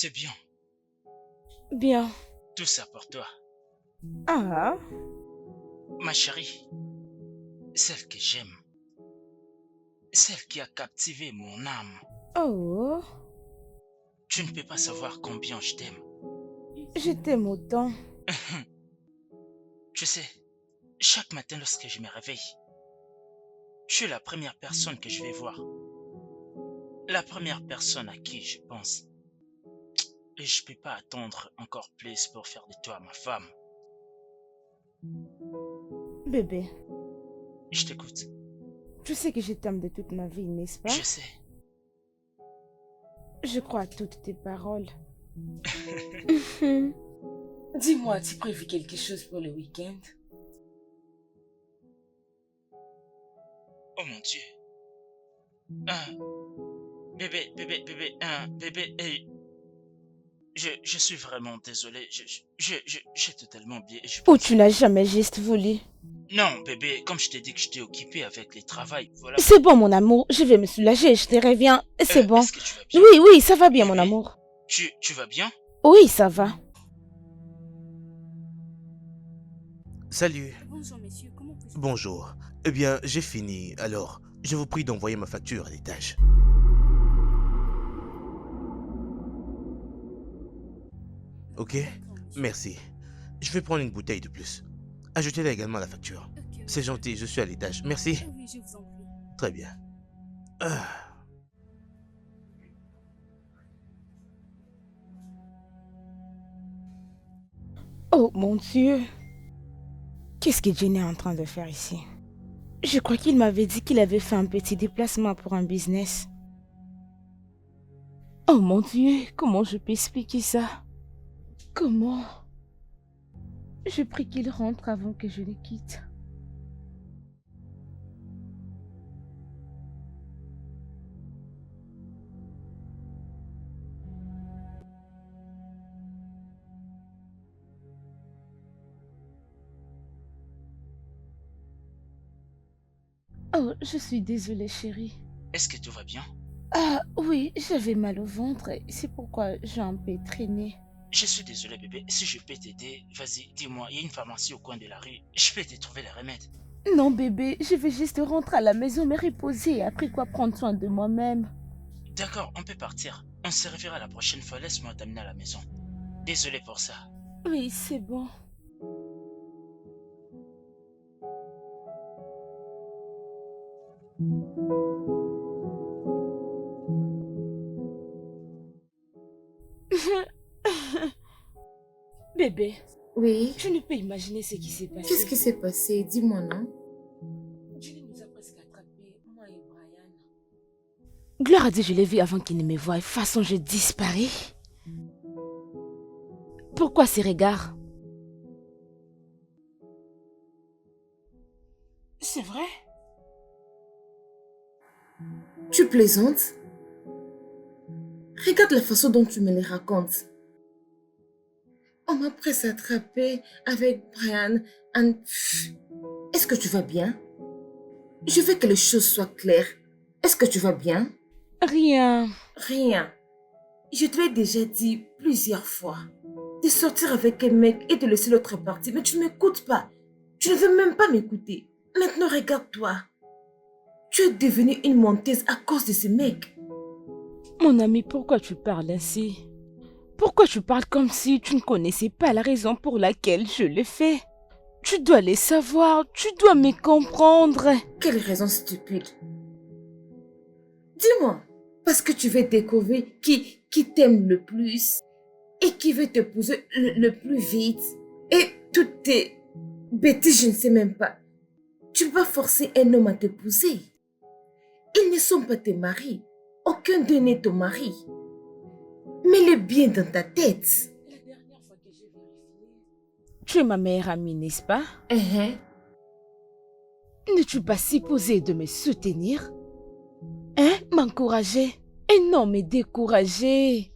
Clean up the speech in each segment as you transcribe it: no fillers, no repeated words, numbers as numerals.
C'est bien. Bien. Tout ça pour toi. Ah, Ma chérie, celle que j'aime. Celle qui a captivé mon âme. oh, Tu ne peux pas savoir combien je t'aime. je t'aime autant. Tu sais, chaque matin lorsque je me réveille, tu es la première personne que je vais voir. La première personne à qui je pense. Et je peux pas attendre encore plus pour faire de toi ma femme. Bébé, Je t'écoute. tu sais que je t'aime de toute ma vie, n'est-ce pas? Je sais. Je crois à toutes tes paroles. Dis-moi, as-tu prévu quelque chose pour le week-end? Oh mon Dieu. Bébé, hey, je suis vraiment désolé. J'ai totalement oublié. Je Ou pense. tu n'as jamais juste voulu. Non, bébé, comme je t'ai dit que j'étais occupé avec les travails, voilà. C'est bon, mon amour, je vais me soulager, je te reviens. C'est bon. Est-ce que tu vas bien? Oui, oui, ça va bien, mon Bébé, amour. tu vas bien? Oui, ça va. Salut. Bonjour monsieur, comment puis-je... Bonjour. Eh bien, j'ai fini. Alors, je vous prie d'envoyer ma facture à l'étage. Ok? D'accord, monsieur. Merci. Je vais prendre une bouteille de plus. Ajoutez-la également à la facture. Ok, C'est gentil, je suis à l'étage. Merci. oui, je vous en prie. Très bien. Ah. Oh, mon Dieu. Qu'est-ce que Jenny est en train de faire ici? Je crois qu'il m'avait dit qu'il avait fait un petit déplacement pour un business. Oh mon Dieu, comment je peux expliquer ça? Comment? Je prie qu'il rentre avant que je le quitte. Oh, je suis désolée, chérie. Est-ce que tout va bien? Ah oui, j'avais mal au ventre et c'est pourquoi j'ai un peu traîné. Je suis désolé, bébé. Si je peux t'aider, vas-y, dis-moi. Il y a une pharmacie au coin de la rue. Je peux te trouver les remèdes. Non bébé, je vais juste rentrer à la maison me reposer et après quoi prendre soin de moi-même. D'accord, on peut partir. On se reverra la prochaine fois. Laisse-moi t'amener à la maison. Désolé pour ça. Oui, c'est bon. Bébé, Oui, tu ne peux imaginer ce qui s'est qu'est-ce passé. qui s'est passé? Dis-moi, non? Jenny nous a presque attrapés, moi et Brian. Gloire a dit je l'ai vu avant qu'il ne me voie. De toute façon, je disparais. Pourquoi ces regards? C'est vrai? Tu plaisantes? Regarde la façon dont tu me les racontes. On m'a presque attrapé avec Brian. Est-ce que tu vas bien? Je veux que les choses soient claires. Est-ce que tu vas bien? Rien. Rien. Je te l'ai déjà dit plusieurs fois de sortir avec un mec et de laisser l'autre partir, mais tu ne m'écoutes pas. Tu ne veux même pas m'écouter. Maintenant, regarde-toi. Tu es devenue une menteuse à cause de ce mec. Mon ami, pourquoi tu parles ainsi? Pourquoi tu parles comme si tu ne connaissais pas la raison pour laquelle je l'ai fait? Tu dois les savoir, tu dois me comprendre. Quelle raison stupide. Dis-moi, parce que tu veux découvrir qui t'aime le plus et qui veut t'épouser le plus vite et toutes tes bêtises, je ne sais même pas. Tu vas forcer un homme à t'épouser. Ils ne sont pas tes maris. Aucun d'eux n'est ton mari. Mets-le bien dans ta tête. La dernière fois que j'ai vérifié... Tu es ma meilleure amie, n'est-ce pas? Uh-huh. N'es-tu pas supposé de me soutenir? Hein? M'encourager? Et non, me décourager.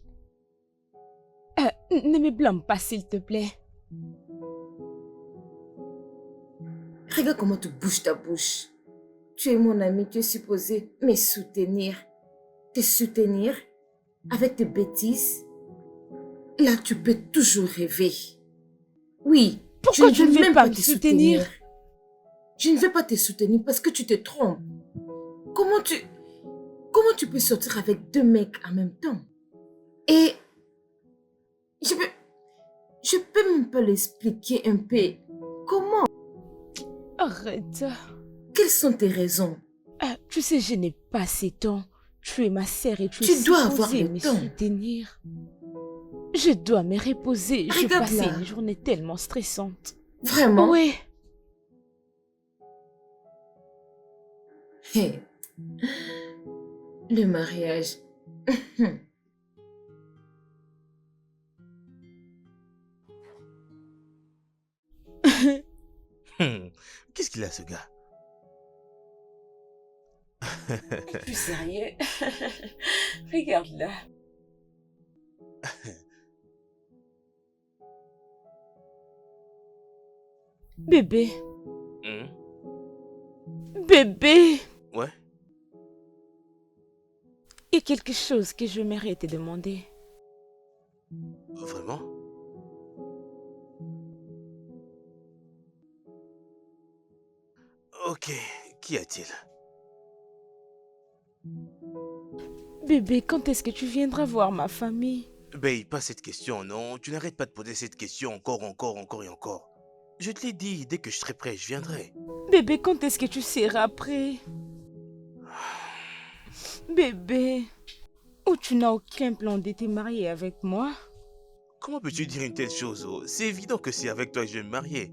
Ne me blâme pas, s'il te plaît. Regarde comment tu bouges ta bouche. Tu es mon ami, tu es supposé me soutenir. Te soutenir avec tes bêtises. Là, tu peux toujours rêver. Oui, Pourquoi tu je ne veux même pas me te soutenir? Je ne vais pas te soutenir parce que tu te trompes. Comment tu, comment tu peux sortir avec deux mecs en même temps? Et je peux, je peux même pas l'expliquer un peu. Comment? Arrête. Quelles sont tes raisons? Ah, tu sais, je n'ai pas assez de temps. Tu es ma sœur et tu es Tu dois avoir supposée le me temps. soutenir. Je dois me reposer. Je Regarde passais là. une journée tellement stressante. Vraiment? Oui. Hé, le mariage. Qu'est-ce qu'il a, ce gars? Plus sérieux. Regarde là. Bébé. Hmm? Bébé. Ouais? Il y a quelque chose que je m'aimerais te demander. Vraiment? Ok, qu'y a-t-il? Bébé, quand est-ce que tu viendras voir ma famille? Ben, pas cette question, non. Tu n'arrêtes pas de poser cette question encore et encore. Je te l'ai dit, dès que je serai prêt, je viendrai. Bébé, quand est-ce que tu seras prêt? Bébé, ou tu n'as aucun plan de te marier avec moi? Comment peux-tu dire une telle chose? Oh? C'est évident que c'est avec toi que je vais me marier.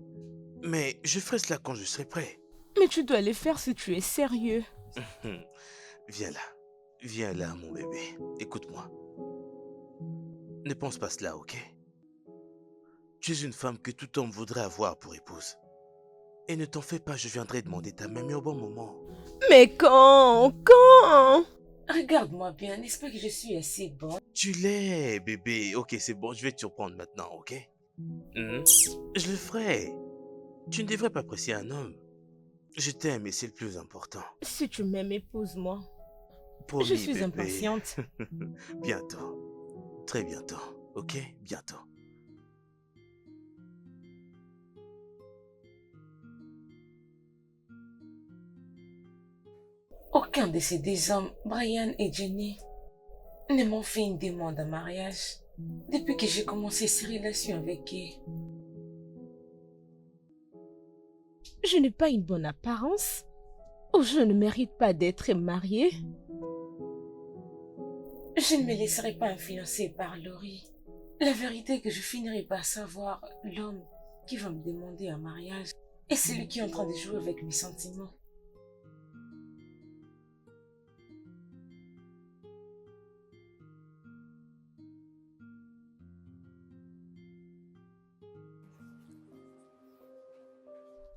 Mais je ferai cela quand je serai prêt. Mais tu dois le faire si tu es sérieux. Hum, Viens là. Viens là, mon bébé. Écoute-moi. Ne pense pas cela, ok? Tu es une femme que tout homme voudrait avoir pour épouse. Et ne t'en fais pas, je viendrai demander ta main, mais au bon moment. Mais quand? Quand? Regarde-moi bien, n'est-ce pas que je suis assez bonne? Tu l'es, bébé. Ok, c'est bon, je vais te surprendre maintenant, ok? Mhm. Je le ferai. Tu ne devrais pas apprécier un homme. Je t'aime et c'est le plus important. Si tu m'aimes, épouse-moi. Je Promis, suis bébé. impatiente. Bientôt. Très bientôt. Ok? Bientôt. Aucun de ces deux hommes, Brian et Jenny, ne m'ont fait une demande en mariage depuis que j'ai commencé ces relations avec eux. Je n'ai pas une bonne apparence, ou je ne mérite pas d'être mariée. Je ne me laisserai pas influencer par Laurie. La vérité est que je finirai par savoir l'homme qui va me demander un mariage et celui qui est en train de jouer avec mes sentiments.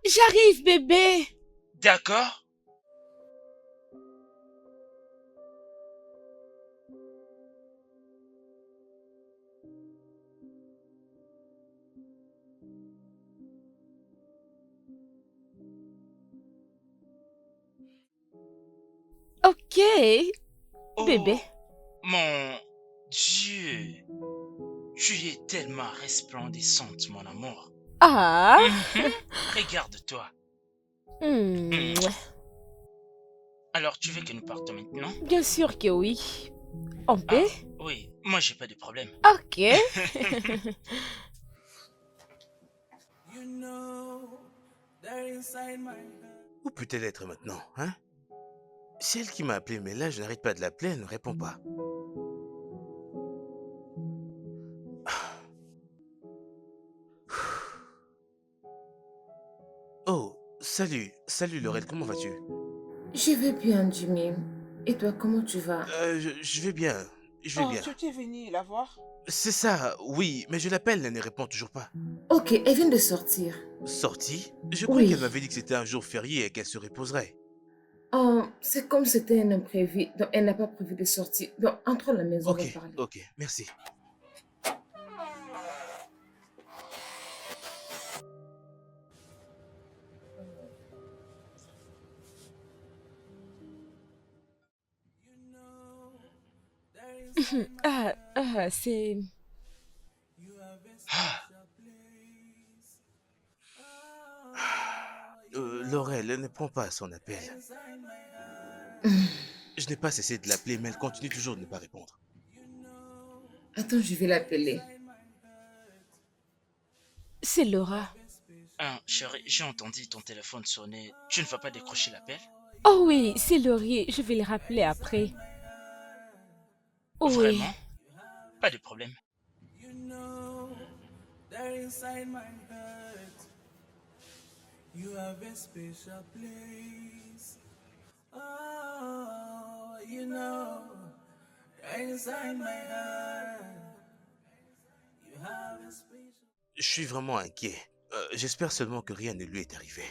J'arrive, bébé! D'accord? Ok, bébé. Oh, mon Dieu. Tu es tellement resplendissante, mon amour. Ah, Mhm. Regarde-toi. hmm, Hmm. Alors, tu veux que nous partons maintenant? bien sûr que oui. On Ah, peut? oui, moi j'ai pas de problème. Ok. Où peut-elle être maintenant, hein? C'est elle qui m'a appelé, mais là, je n'arrête pas de l'appeler, elle ne répond pas. Oh, salut Laurel, comment vas-tu? Je vais bien, Jimmy. Et toi, comment tu vas? Je vais bien, je vais Oh, bien. tu étais venu la voir? C'est ça, oui, mais je l'appelle, elle ne répond toujours pas. Ok, elle vient de sortir. Sortie? Je croyais qu'elle Oui. m'avait dit que c'était un jour férié et qu'elle se reposerait. Oh, c'est comme c'était un imprévu, donc elle n'a pas prévu de sortir. Donc, entre à la maison, on Ok, va parler. ok, merci. C'est... Laurel, elle ne prend pas son appel. Je n'ai pas cessé de l'appeler, mais elle continue toujours de ne pas répondre. Attends, je vais l'appeler. C'est Laura. Hein, chérie, j'ai entendu ton téléphone sonner. Tu ne vas pas décrocher l'appel? Oh oui, c'est Laurier. Je vais le rappeler après. Oui. Vraiment? Pas de problème. There inside my heart, you have a special place. Oh, there inside my heart, you have a special. Je suis vraiment inquiet. J'espère seulement que rien ne lui est arrivé.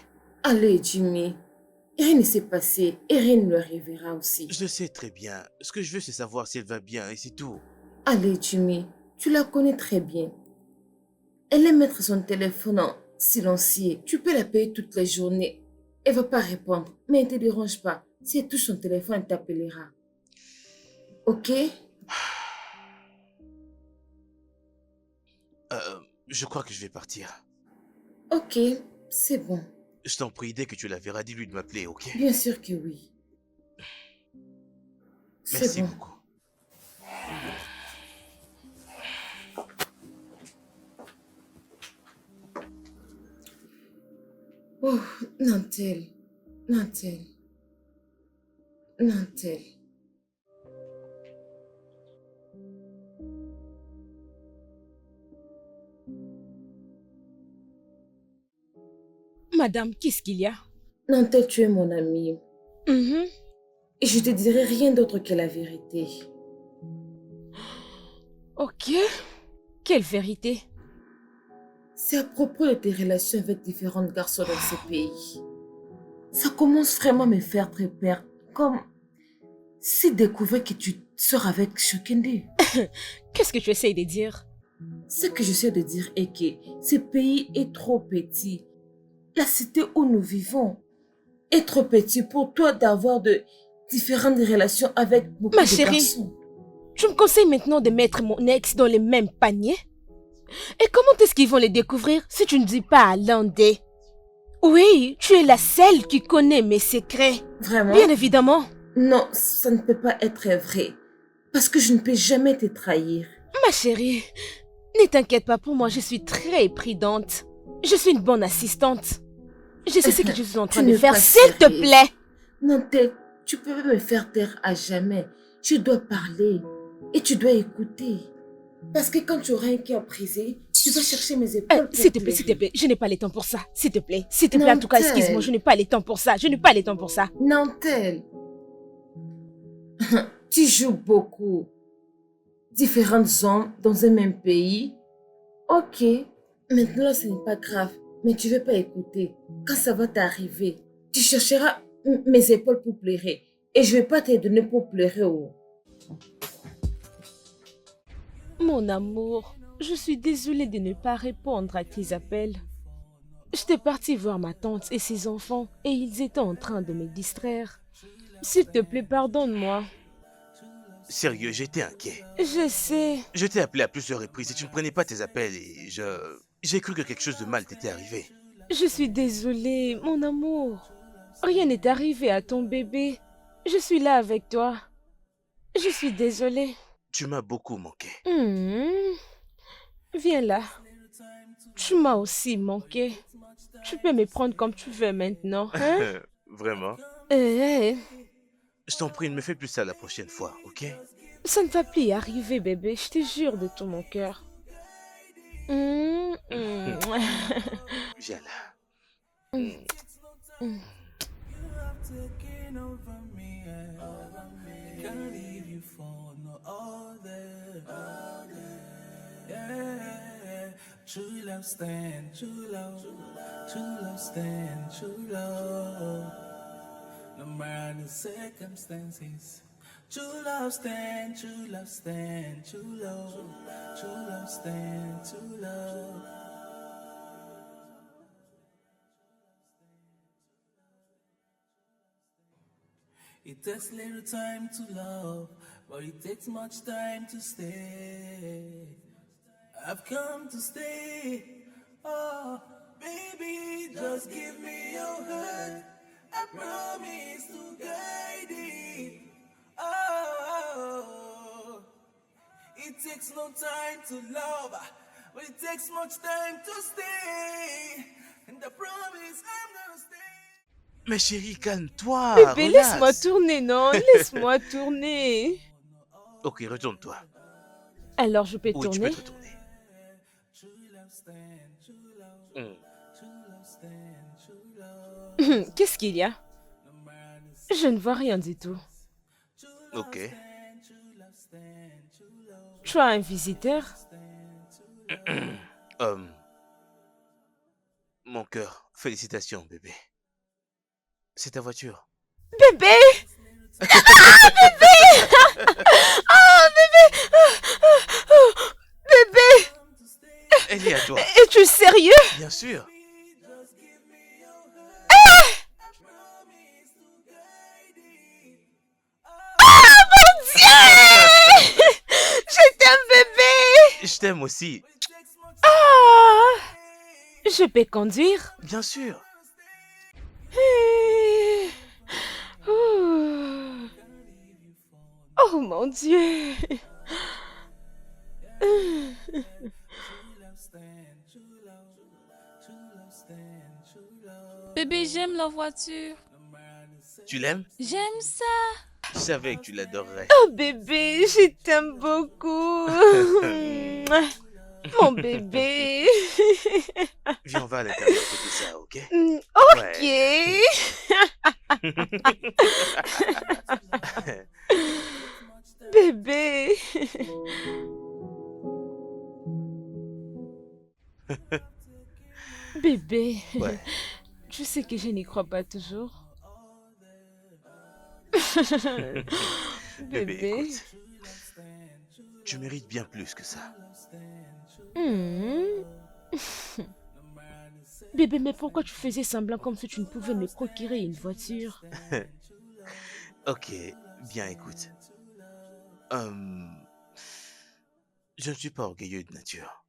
Allez, Jimmy. Rien ne s'est passé et rien ne lui arrivera aussi. Je le sais très bien. Ce que je veux, c'est savoir si elle va bien et c'est tout. Allez, Jimmy. Tu la connais très bien. Elle aime mettre son téléphone en silencieux. Tu peux l'appeler toutes les journées. Elle va pas répondre. Mais ne te dérange pas. Si elle touche son téléphone, elle t'appellera. Ok? Je crois que je vais partir. Ok, c'est bon. Je t'en prie, dès que tu la verras, dis-lui de m'appeler, ok? Bien sûr que oui. Merci C'est bon. beaucoup. Oh, Nantel. Nantel. Nantel. Madame, qu'est-ce qu'il y a? Nantel, tu es mon ami. Mhm. Et je te dirai rien d'autre que la vérité. Ok. Quelle vérité? C'est à propos de tes relations avec différents garçons dans ce pays. Ça commence vraiment à me faire très peur. Comme si découvrir que tu sors avec chacun d'eux. Qu'est-ce que tu essayes de dire? Ce que j'essaie de dire est que ce pays est trop petit. La cité où nous vivons est trop petit pour toi d'avoir de différentes relations avec beaucoup Ma de chérie. garçons. Tu me conseilles maintenant de mettre mon ex dans le même panier? Et comment est-ce qu'ils vont les découvrir si tu ne dis pas à l'un d'eux? Oui, tu es la seule qui connaît mes secrets. Vraiment? Bien évidemment. Non, ça ne peut pas être vrai. Parce que je ne peux jamais te trahir. Ma chérie, ne t'inquiète pas pour moi, je suis très prudente. Je suis une bonne assistante. Je sais ce que je suis en train Tu de n'es faire, pas s'il te sérieuse. plaît. Non, tu peux pas me faire taire à jamais. Tu dois parler et tu dois écouter. Parce que quand tu auras un cœur brisé, tu vas chercher mes épaules pour S'il te plaît, pleurer. s'il te plaît, je n'ai pas le temps pour ça. S'il te plaît, en tout cas, Nantel. excuse-moi, je n'ai pas le temps pour ça. Je n'ai pas le temps pour ça. Nantel, tu joues beaucoup. Différents hommes dans un même pays. Ok, maintenant là, ce n'est pas grave. Mais tu ne veux pas écouter. Quand ça va t'arriver, tu chercheras mes épaules pour pleurer. Et je ne vais pas te donner pour pleurer. Oh. Mon amour, je suis désolée de ne pas répondre à tes appels. J'étais partie voir ma tante et ses enfants et ils étaient en train de me distraire. S'il te plaît, pardonne-moi. Sérieux, j'étais inquiet. Je sais. Je t'ai appelé à plusieurs reprises et tu ne prenais pas tes appels et j'ai cru que quelque chose de mal t'était arrivé. Je suis désolée, mon amour. Rien n'est arrivé à ton bébé. Je suis là avec toi. Je suis désolée. Tu m'as beaucoup manqué. Viens là. Tu m'as aussi manqué. Tu peux me prendre comme tu veux maintenant, hein? Vraiment? Eh, Je t'en prie, ne me fais plus ça la prochaine fois, ok? ça ne va plus y arriver, bébé. Je te jure de tout mon cœur. Viens là. Taking over me, can't leave you for no other. Yeah, true love stand, true love stand, true love. No matter the circumstances, true love stand, true love stand, true love stand, true love. It takes little time to love, but it takes much time to stay. I've come to stay. Oh, baby, just give me your heart. takes no time to love, but it takes much time to stay. And I promise I'm gonna stay. Mais chérie, calme-toi, Bébé, laisse-moi relax. tourner, non? Laisse-moi tourner. Ok, retourne-toi. Alors, je peux Oui, tu peux tourner? te retourner. Hmm. Qu'est-ce qu'il y a? Je ne vois rien du tout. Ok. Tu as un visiteur? Hum, mon cœur, félicitations, bébé. C'est ta voiture. Bébé! Oh, bébé! Bébé! Elle est à toi. Es-tu sérieux? Bien sûr. Je t'aime, bébé! Je t'aime aussi. Ah! Je peux conduire? Bien sûr. Oh, oh mon Dieu! Bébé, j'aime la voiture. Tu l'aimes? J'aime ça. Je savais que tu l'adorerais. Oh bébé, je t'aime beaucoup. Mon bébé. Viens, on va à l'intérieur côté ça, ok? Ok. Bébé. Bébé, Ouais. tu sais que je n'y crois pas toujours. Bébé, Bébé. écoute. Tu mérites bien plus que ça. Hmm. Bébé, mais pourquoi tu faisais semblant comme si tu ne pouvais me procurer une voiture? Ok, bien écoute. Je ne suis pas orgueilleux de nature.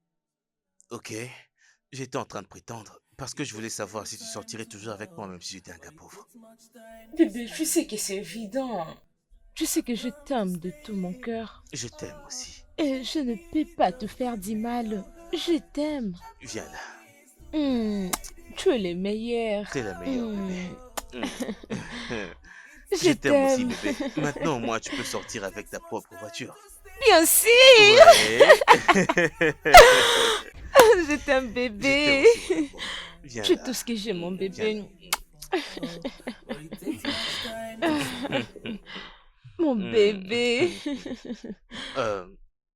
Ok? J'étais en train de prétendre parce que je voulais savoir si tu sortirais toujours avec moi même si j'étais un gars pauvre. Bébé, tu sais que c'est évident. Tu sais que je t'aime de tout mon cœur. Je t'aime aussi. Et je ne peux pas te faire du mal. Je t'aime. Viens là. Tu es le meilleur. T'es la meilleure, bébé. Je Je t'aime aussi, t'aime. bébé. Maintenant, moi, tu peux sortir avec ta propre voiture. Bien sûr. Ouais. Je t'aime, Je bébé. t'aime aussi, mon amour. Viens Tu es là. tout ce que j'ai, mon bébé. Mon bébé.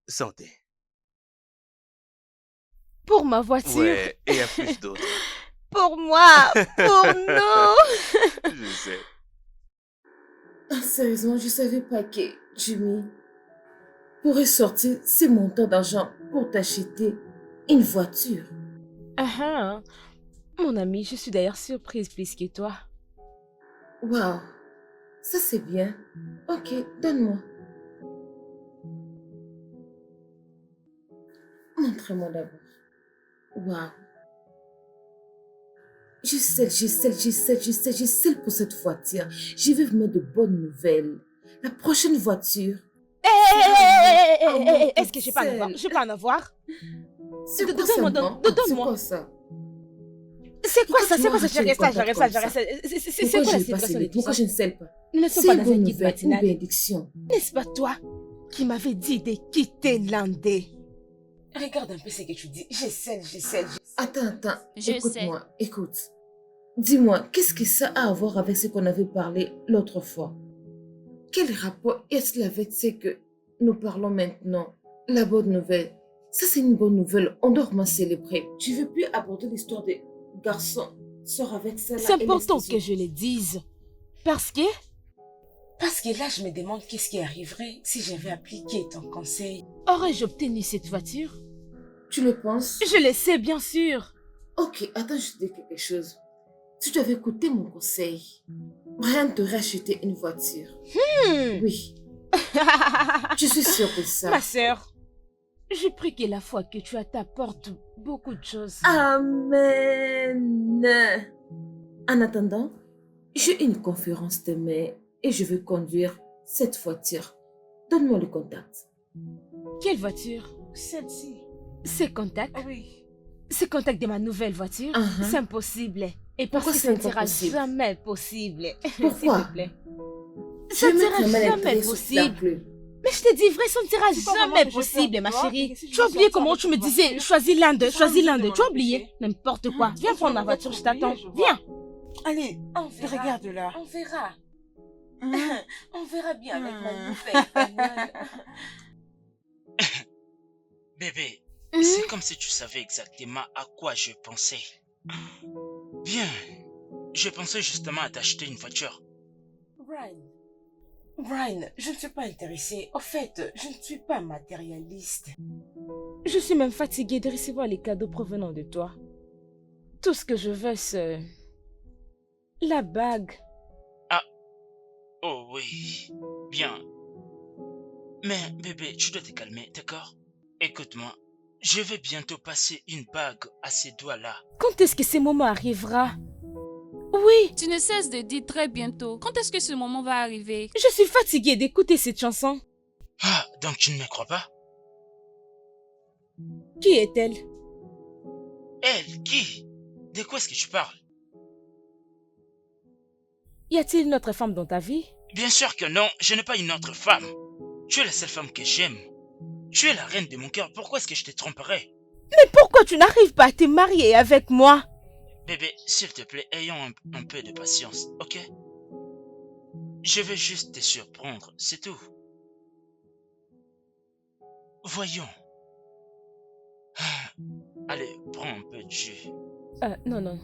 Santé. Pour ma voiture. Ouais, et il y a plus d'autres. Pour moi. Pour nous. Je sais. Ah, sérieusement, je savais pas que Jimmy pourrait sortir ces montants d'argent pour t'acheter une voiture. Ah ah. Mon ami, je suis d'ailleurs surprise plus que toi. Waouh, ça c'est bien. Ok, donne-moi. Montre-moi d'abord. Waouh. Je sais pour cette voiture. Je vais vous mettre de bonnes nouvelles. La prochaine voiture. Est-ce que je peux en avoir? Je peux en avoir? C'est quoi Donne-moi, ça? donne-moi. C'est quoi ça? C'est quoi ça? tu C'est quoi m'as ça? arraché J'arrête le ça, contact j'arrête ça, comme j'arrête ça. C'est Pourquoi quoi la je n'ai pas situation de scellé? tout Pourquoi ça? je ne scelle pas? Nous ne sommes C'est pas une dans un bonne guide nouvelle ou matinal. bénédiction? N'est-ce pas toi qui m'avais dit de quitter Landais? Regarde un peu ce que tu dis. Je sais. Attends. Je Écoute-moi, écoute. Dis-moi, qu'est-ce que ça a à voir avec ce qu'on avait parlé l'autre fois? Quel rapport est-ce avec ce que nous parlons maintenant? La bonne nouvelle. Ça, c'est une bonne nouvelle. On doit vraiment célébrer. Tu veux plus aborder l'histoire des garçons. Sors avec ça là. C'est et important laisse les que je le dise. Parce que là, je me demande qu'est-ce qui arriverait si j'avais appliqué ton conseil. Aurais-je obtenu cette voiture? autres. Tu le penses? Je le sais, bien sûr. Ok, attends, je te dis quelque chose. Si tu avais écouté mon conseil, Brian t'aurait acheté une voiture. Oui, je suis sûre de ça. Ma sœur, je prie que la foi que tu as t'apporte beaucoup de choses. Amen. En attendant, j'ai une conférence demain et je veux conduire cette voiture. Donne-moi le contact. Quelle voiture? Celle-ci. C'est contact? Oui. C'est contact de ma nouvelle voiture? Uh-huh. C'est impossible. Et parce Pourquoi que c'est ça ne pas sera possible? jamais possible. Pourquoi? S'il te plaît. Je Ça vais ne mettre sera ma main jamais d'intérêt sur la possible. pluie. Mais je te dis vrai, ça ne sera C'est pas vraiment jamais que je possible, perds ma toi, chérie. et si je Tu as me oublié sens comment avec tu me une disais, voiture, choisis l'un d'eux, tu seras choisis l'un obligé de d'eux. Tu as m'en oublié empêcher. n'importe quoi. Viens Tu prendre vas ma voiture, je peut-être t'attends. oublier, je vois. Viens. Allez, On verra. regarde là. On verra. Hum. On verra bien avec ma Hmm. nouvelle bagnole. Bébé, Hmm? c'est comme si tu savais exactement à quoi je pensais. Bien, je pensais justement à t'acheter une voiture. Brian, je ne suis pas intéressée. Au fait, je ne suis pas matérialiste. Je suis même fatiguée de recevoir les cadeaux provenant de toi. Tout ce que je veux, c'est la bague. Oh oui, bien. Mais bébé, tu dois te calmer, d'accord? Écoute-moi, je vais bientôt passer une bague à ces doigts-là. Quand est-ce que ce moment arrivera? Oui, Tu ne cesses de dire très bientôt. Quand est-ce que ce moment va arriver? je suis fatiguée d'écouter cette chanson. Ah, donc tu ne me crois pas? Qui est-elle? Elle, qui? De quoi est-ce que tu parles? Y a-t-il une autre femme dans ta vie? Bien sûr que non, je n'ai pas une autre femme. Tu es la seule femme que j'aime. Tu es la reine de mon cœur, pourquoi est-ce que je te tromperais? Mais pourquoi tu n'arrives pas à te marier avec moi? Bébé, s'il te plaît, ayons un peu de patience, ok? Je vais juste te surprendre, c'est tout. Voyons. Ah, allez, prends un peu de jus. Non, non.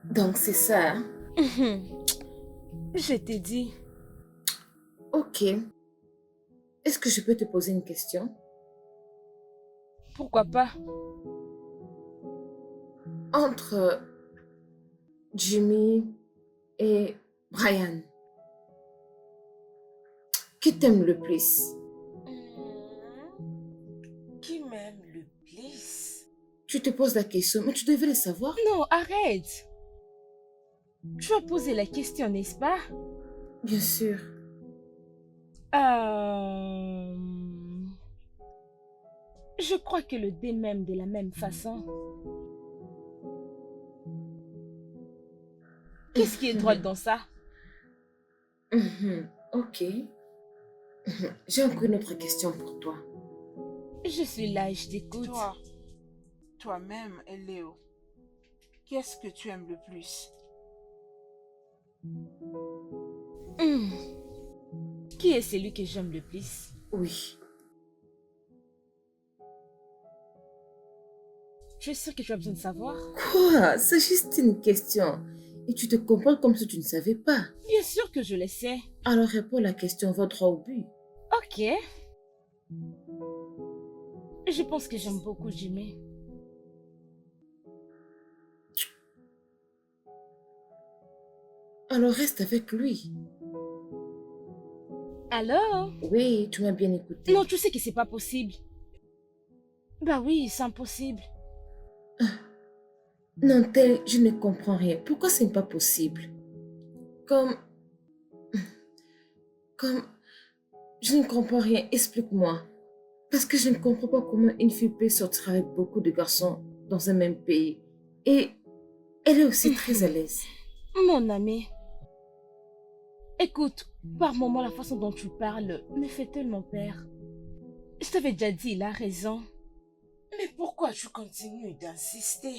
Donc c'est ça. Hein? Je t'ai dit. Ok. Est-ce que je peux te poser une question? Pourquoi pas? Entre Jimmy et Brian, qui t'aime le plus? Qui m'aime le plus? Tu te poses la question, mais tu devais le savoir. Non, arrête. Tu as posé la question, n'est-ce pas? Bien sûr. Je crois que le dé m'aime de la même façon. Qu'est-ce qui est drôle dans ça? Ok. J'ai encore une autre question pour toi. Je suis là et je t'écoute. Toi-même et Léo, qu'est-ce que tu aimes le plus? Qui est celui que j'aime le plus? Oui. Tu es sûre que tu as besoin de savoir? Quoi? C'est juste une question. Et tu te comprends comme si tu ne savais pas. Bien sûr que je le sais. Alors réponds à la question, va droit au but. Ok. Je pense que j'aime beaucoup Jimmy. Alors reste avec lui. Alors? Oui, tu m'as bien écouté. Non, tu sais que c'est pas possible. Bah oui, c'est impossible. Non, tel, je ne comprends rien. Pourquoi ce n'est pas possible? Comme... Je ne comprends rien. Explique-moi. Parce que je ne comprends pas comment une fille peut sortir avec beaucoup de garçons dans un même pays. Et elle est aussi très à l'aise. Mon ami. Écoute, par moments, la façon dont tu parles me fait tellement peur. Je t'avais déjà dit, il a raison. Mais pourquoi tu continues d'insister?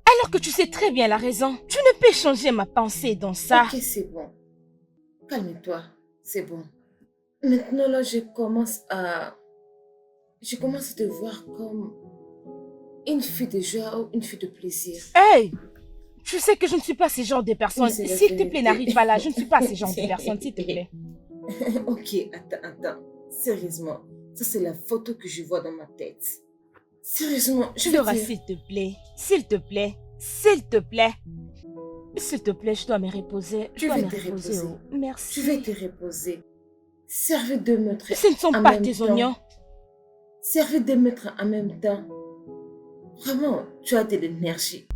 Alors que tu sais très bien la raison. Tu ne peux changer ma pensée dans ça. Ok, c'est bon. Calme-toi. C'est bon. Maintenant, là, je commence à te voir comme une fille de joie ou une fille de plaisir. Hey! Tu sais que je ne suis pas ce genre de personne. Oui, c'est la S'il te vérité. plaît, n'arrive pas là. Je ne suis pas ce genre de personne, s'il te plaît. Ok, attends. Sérieusement, ça c'est la photo que je vois dans ma tête. Sérieusement, je vais Flora, dire... s'il te plaît. S'il te plaît. S'il te plaît. S'il te plaît, je dois me reposer. Tu Je dois vas me te reposer. reposer. Oh. Merci. Tu vas te reposer. Servez de mettre Ce ne sont en pas même tes temps. oignons. Servez de mettre en même temps. Vraiment, tu as de l'énergie.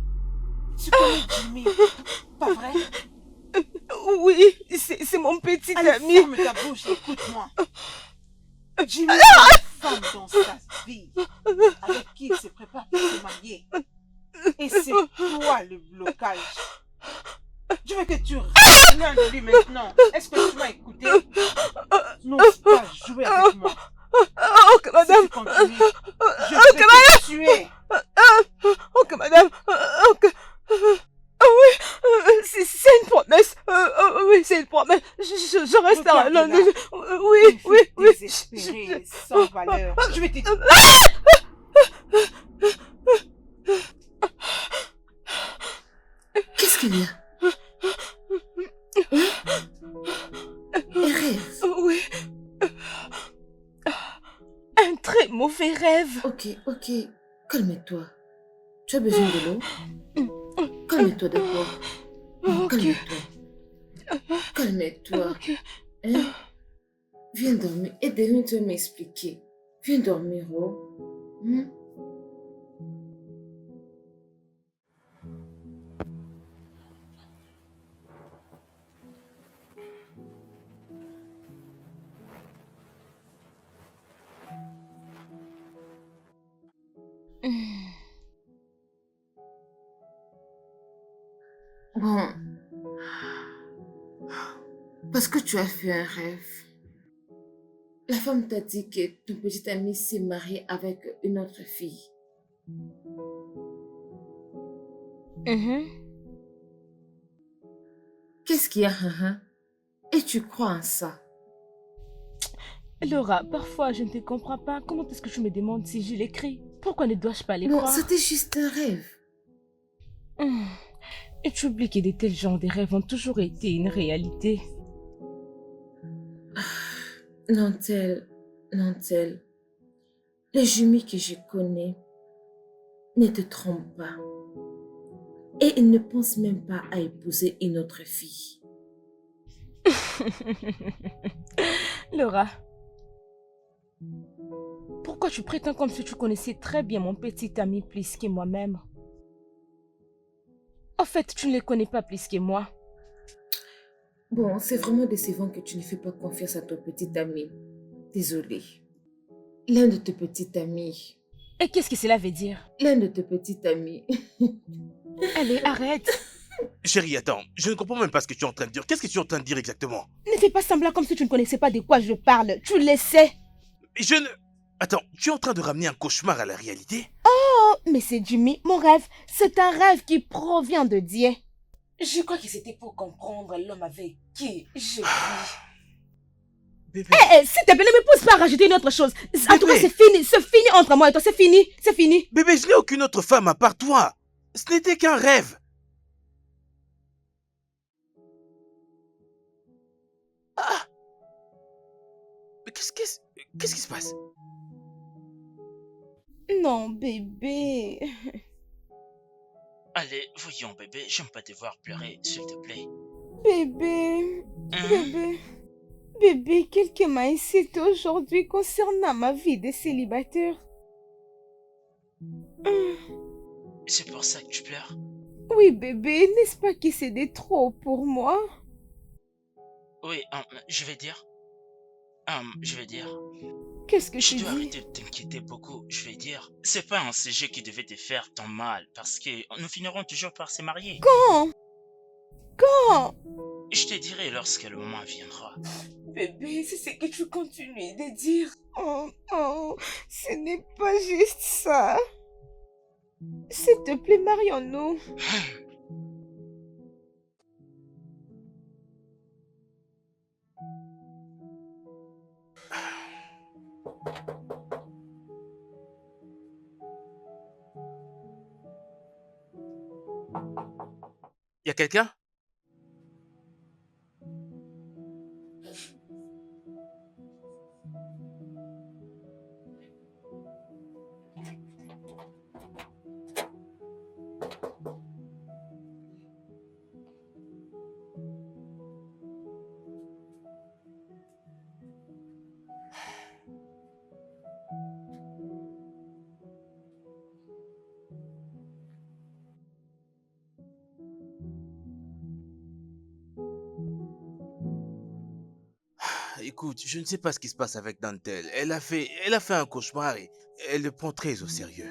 Tu connais Jimmy, pas vrai? Oui, c'est mon petit Allez, ami. ferme ta bouche et écoute-moi. Jimmy a une femme dans sa vie avec qui il se prépare pour se marier. Et c'est toi le blocage. Je veux que tu restes loin de lui maintenant. Est-ce que tu m'as écouté? N'ose pas jouer avec moi. Ok, madame. Si tu continues, je vais te tuer. Ok, madame. Ok. Oui, c'est une promesse. Oui, c'est une promesse. Je resterai là. Regarde-la. Oui, Une oui, fille oui. désespérée, sans valeur. Je vais te... Qu'est-ce qu'il y a? Un rêve. Oui. Un très mauvais rêve. Ok, ok. Calme-toi. Tu as besoin de l'eau? Calme-toi d'abord. Ok. Calme-toi. Calme-toi. Ok. Hein? Viens dormir. Et demain, tu vas m'expliquer. Viens dormir, oh. Hmm? Bon, parce que tu as fait un rêve. La femme t'a dit que ton petit ami s'est marié avec une autre fille. Mhm. Qu'est-ce qu'il y a, hein? Et tu crois en ça? Laura, parfois je ne te comprends pas. Comment est-ce que tu me demandes si je l'écris? Pourquoi ne dois-je pas les Non, croire? c'était juste un rêve. Et tu oublies que de tels genres de rêves ont toujours été une réalité. Non, tel, non, tel. Les jumeaux que je connais ne te trompent pas. Et ils ne pensent même pas à épouser une autre fille. Laura, pourquoi tu prétends comme si tu connaissais très bien mon petit ami plus que moi-même? En fait, tu ne les connais pas plus que moi. Bon, c'est vraiment décevant que tu ne fais pas confiance à ton petit ami. Désolée. L'un de tes petits amis. Et qu'est-ce que cela veut dire? L'un de tes petits amis. Allez, arrête. Chérie, attends, je ne comprends même pas ce que tu es en train de dire. Qu'est-ce que tu es en train de dire exactement? Ne fais pas semblant comme si tu ne connaissais pas de quoi je parle. Tu le sais. Je ne... Attends, tu es en train de ramener un cauchemar à la réalité? Oh, mais c'est Jimmy, mon rêve. C'est un rêve qui provient de Dieu. Je crois que c'était pour comprendre l'homme avec qui je vis. Bébé, S'il te plaît, ne me pousse pas à rajouter une autre chose. En tout cas, Bébé. c'est fini entre moi et toi, c'est fini, c'est fini. bébé, je n'ai aucune autre femme à part toi. Ce n'était qu'un rêve. Ah, mais qu'est-ce qui se passe? Non, bébé. Allez, voyons, bébé, j'aime pas te voir pleurer, s'il te plaît. Bébé, Hein? bébé, bébé, quelqu'un m'a incité aujourd'hui concernant ma vie de célibataire. C'est pour ça que tu pleures? Oui, bébé, n'est-ce pas que c'est de trop pour moi? Oui, je vais dire. Je vais dire. Qu'est-ce que Tu tu dois dis? arrêter de t'inquiéter beaucoup, je vais dire. C'est pas un sujet qui devait te faire tant mal, parce que nous finirons toujours par se marier. Quand? Quand? Je te dirai lorsque le moment viendra. Bébé, c'est ce que tu continues de dire. Oh, oh, ce n'est pas juste ça. S'il te plaît, marions-nous. Y a quelqu'un? Écoute, je ne sais pas ce qui se passe avec Nantel. Elle a fait un cauchemar et elle le prend très au sérieux.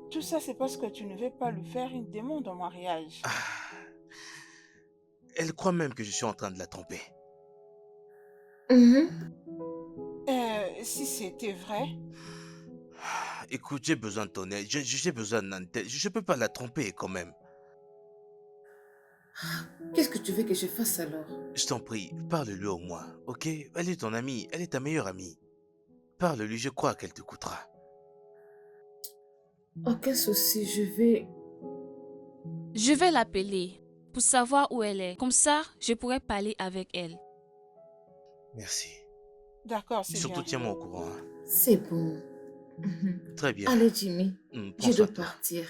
Tout ça, c'est parce que tu ne veux pas lui faire une demande en mariage. Elle croit même que je suis en train de la tromper. Mhm. Si c'était vrai, Écoute, j'ai besoin de ton aide. J'ai besoin de Nantel. Je peux pas la tromper quand même. Qu'est-ce que tu veux que je fasse alors? Je t'en prie, parle-lui au moins, ok? Elle est ton amie, elle est ta meilleure amie. Parle-lui, je crois qu'elle t'écoutera. Aucun souci, je vais... Je vais l'appeler pour savoir où elle est. Comme ça, je pourrai parler avec elle. Merci. d'accord, c'est Surtout bien. tiens-moi au courant. Hein. C'est bon. Mhm. Très bien. Allez, Jimmy, Prends je soin dois de toi. partir.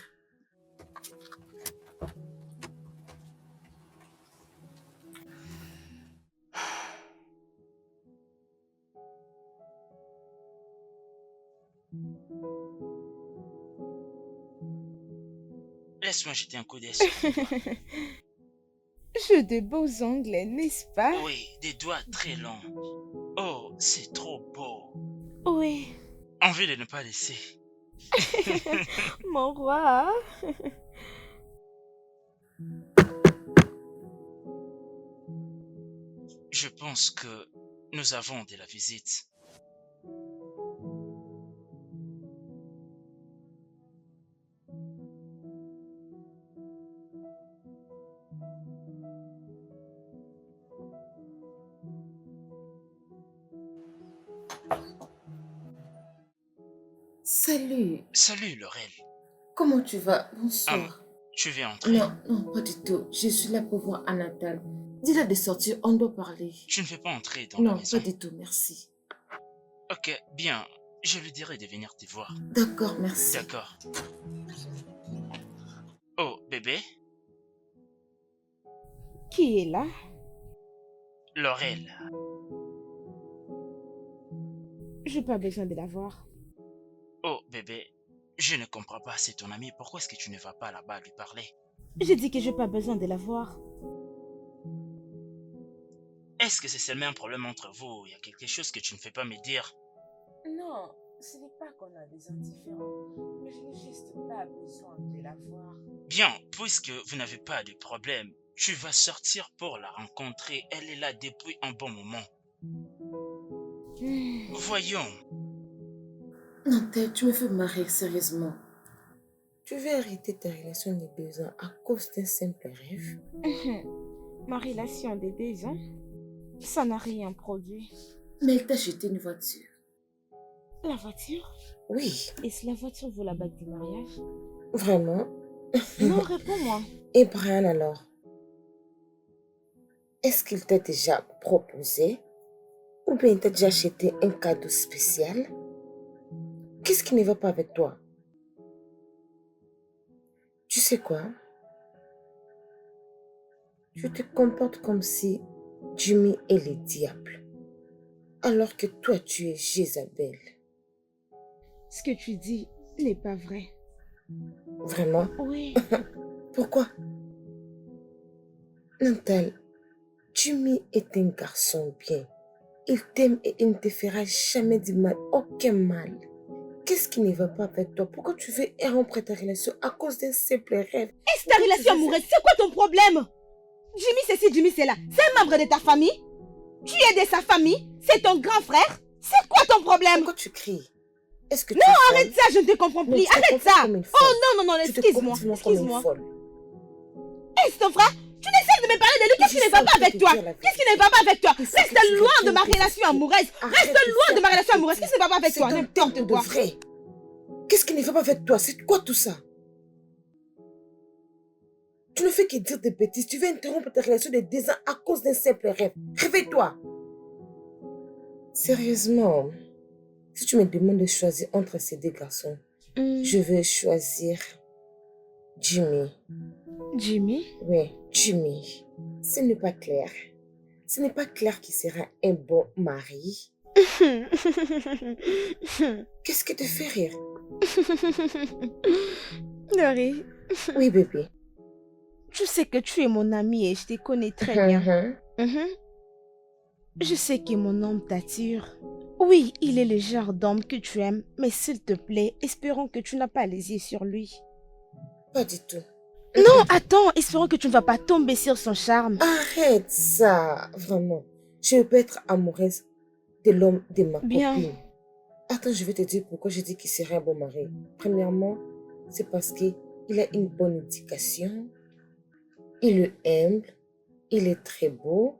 Laisse-moi jeter un coup d'œil sur tes doigts. J'ai de beaux ongles, n'est-ce pas? Oui, des doigts très longs. Oh, c'est trop beau. Oui, Envie de ne pas laisser. mon roi. Je pense que nous avons de la visite. Salut, Salut, Laurel. comment tu vas? Bonsoir. Tu veux entrer? Non, non, pas du tout. Je suis là pour voir Anatal. Dis-la de sortir, on doit parler. Tu ne veux pas entrer dans la Non, maison? pas du tout, merci. Ok, bien. Je lui dirai de venir te voir. D'accord, merci. D'accord. Oh, bébé? Qui est là? Laurel. J'ai pas besoin de la voir. Oh, bébé. Je ne comprends pas, c'est ton ami. Pourquoi est-ce que tu ne vas pas là-bas lui parler? J'ai dit que j'ai pas besoin de la voir. Est-ce que c'est seulement un problème entre vous? Il y a quelque chose que tu ne fais pas me dire? Non, ce n'est pas qu'on a des indifférents, mais je n'ai juste pas besoin de la voir. Bien, puisque vous n'avez pas de problème, tu vas sortir pour la rencontrer. Elle est là depuis un bon moment. Voyons. Nantel, tu me fais marrer, sérieusement. Tu veux arrêter ta relation de 2 ans à cause d'un simple rêve? Ma relation de 2 ans, ça n'a rien produit. Mais elle t'a acheté une voiture. La voiture? Oui, Et si la voiture vaut la bague du mariage? vraiment. Non, réponds-moi. Et Brian alors? Est-ce qu'il t'a déjà proposé? Ou bien il t'a déjà acheté un cadeau spécial? Qu'est-ce qui ne va pas avec toi? Tu sais quoi? Tu te comportes comme si Jimmy est le diable, alors que toi tu es Jézabel. Ce que tu dis n'est pas vrai. Vraiment? Oui. Pourquoi? Nantal, Jimmy est un garçon bien. Il t'aime et il ne te fera jamais du mal, aucun mal. Qu'est-ce qui ne va pas avec toi? Pourquoi tu veux rompre ta relation à cause d'un simple rêve? Est-ce ta relation amoureuse? C'est quoi ton problème? Jimmy c'est ci, Jimmy c'est là. C'est un membre de ta famille? Tu es de sa famille? C'est ton grand frère? C'est quoi ton problème? Pourquoi tu cries? Est-ce que Non, arrête ça, je ne te comprends plus. Arrête ça. Oh non, excuse-moi. Excuse-moi. Est-ce ton frère? Tu n'essaies de me parler de lui. Qu'est-ce qui ne va pas avec toi? Qu'est-ce qui ne va pas avec toi? Reste loin de ma relation amoureuse. Reste loin de ma relation amoureuse. Qu'est-ce qui ne va pas avec toi? N'importe quoi. Vrai. Qu'est-ce qui ne va pas avec toi? C'est quoi tout ça? Tu ne fais que dire des bêtises. Tu veux interrompre ta relation de 2 ans à cause d'un simple rêve. Réveille-toi. Sérieusement, si tu me demandes de choisir entre ces 2 garçons, je vais choisir Jimmy. Jimmy? Oui, Jimmy. Ce n'est pas clair. Ce n'est pas clair qu'il sera un bon mari. Qu'est-ce qui te fait rire? Laurie, Oui, bébé. tu sais que tu es mon amie et je te connais très bien. Je sais que mon homme t'attire. Oui, il est le genre d'homme que tu aimes, mais s'il te plaît, espérons que tu n'as pas les yeux sur lui. Pas du tout. Non, attends, espérons que tu ne vas pas tomber sur son charme. Arrête ça, vraiment. Je peux être amoureuse de l'homme de ma Bien. copine. Attends, je vais te dire pourquoi je dis qu'il serait un bon mari. Premièrement, c'est parce qu'il a une bonne éducation, il est humble, il est très beau.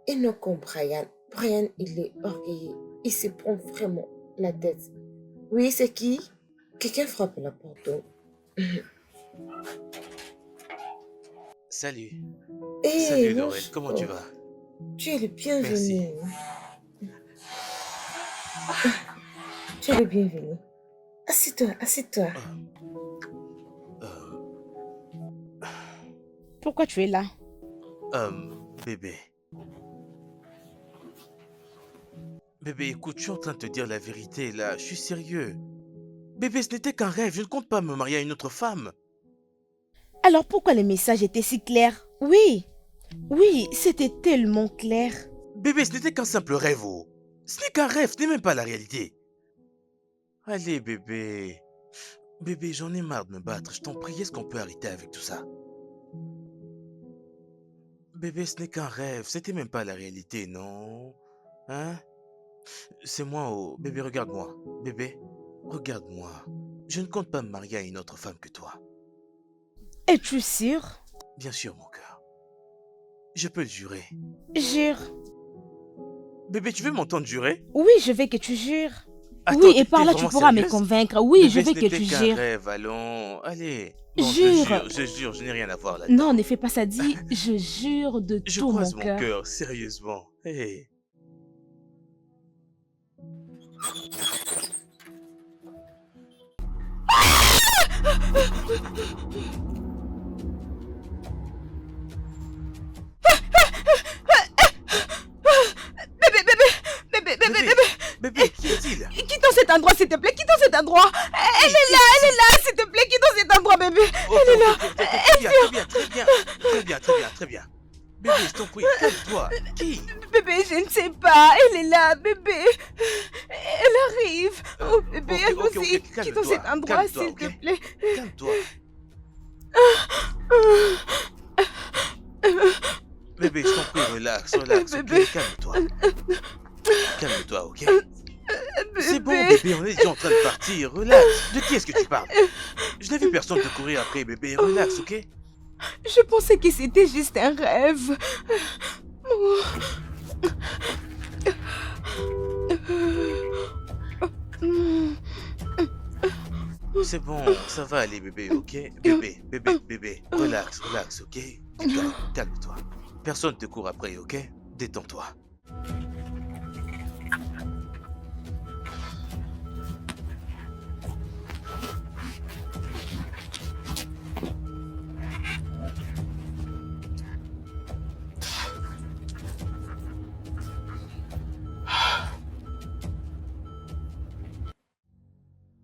Et non comme Brian. Brian, il est orgueilleux. Il se prend vraiment la tête. Oui, c'est qui? Quelqu'un frappe à la porte. Salut. Hey, Salut Laurel, comment tu bonjour. vas? Tu es le bienvenu. Merci. Tu es le bienvenu. Assieds-toi, assieds-toi. Pourquoi tu es là? Bébé. Bébé, écoute, je suis en train de te dire la vérité là, je suis sérieux. Bébé, ce n'était qu'un rêve, je ne compte pas me marier à une autre femme. Alors pourquoi le message était si clair? Oui, oui, c'était tellement clair. Bébé, ce n'était qu'un simple rêve, oh. Ce n'est qu'un rêve, ce n'est même pas la réalité. Allez, bébé. Bébé, j'en ai marre de me battre, je t'en prie, est-ce qu'on peut arrêter avec tout ça? Bébé, ce n'est qu'un rêve, c'était même pas la réalité, non? Hein? C'est moi, oh. Bébé, regarde-moi. Bébé, regarde-moi. Je ne compte pas me marier à une autre femme que toi. Es-tu sûr? Bien sûr, mon cœur. Je peux le jurer. Jure. Bébé, tu veux m'entendre jurer? Oui, je veux que tu jures. Attends, Oui, et t'es par là, tu vraiment pourras me sérieuse? convaincre. Oui, je Bébé, veux ce que n'était tu qu'un jures. rêve, allons. Allez. Bon, Jure. je jure, je n'ai rien à voir là-dedans. Non, ne fais pas ça, dis, je jure de Je tout mon croise mon cœur. cœur, sérieusement. Hey. Bébé. Bébé, qui est-il? Quittons cet endroit, s'il te plaît, quittons cet endroit. Elle est là, s'il te plaît, quittons cet endroit, bébé. Elle est là. Très bien. Bébé, je t'en prie, calme-toi. Qui? Bébé, je ne sais pas, elle est là, bébé. Elle arrive. Oh, bébé, ok, allons-y, calme-toi, quittons cet endroit, calme-toi, s'il te ok? plaît. Calme-toi. Bébé, je t'en prie, relax, ok? Bébé. Calme-toi. Calme-toi, ok? Bébé. C'est bon, bébé, on est déjà en train de partir. Relax. De qui est-ce que tu parles? Je n'ai vu personne te courir après, bébé. Relax, ok? Je pensais que c'était juste un rêve. C'est bon, ça va aller, bébé, ok? Bébé. Relax, ok? Calme-toi. Personne te court après, ok? Détends-toi.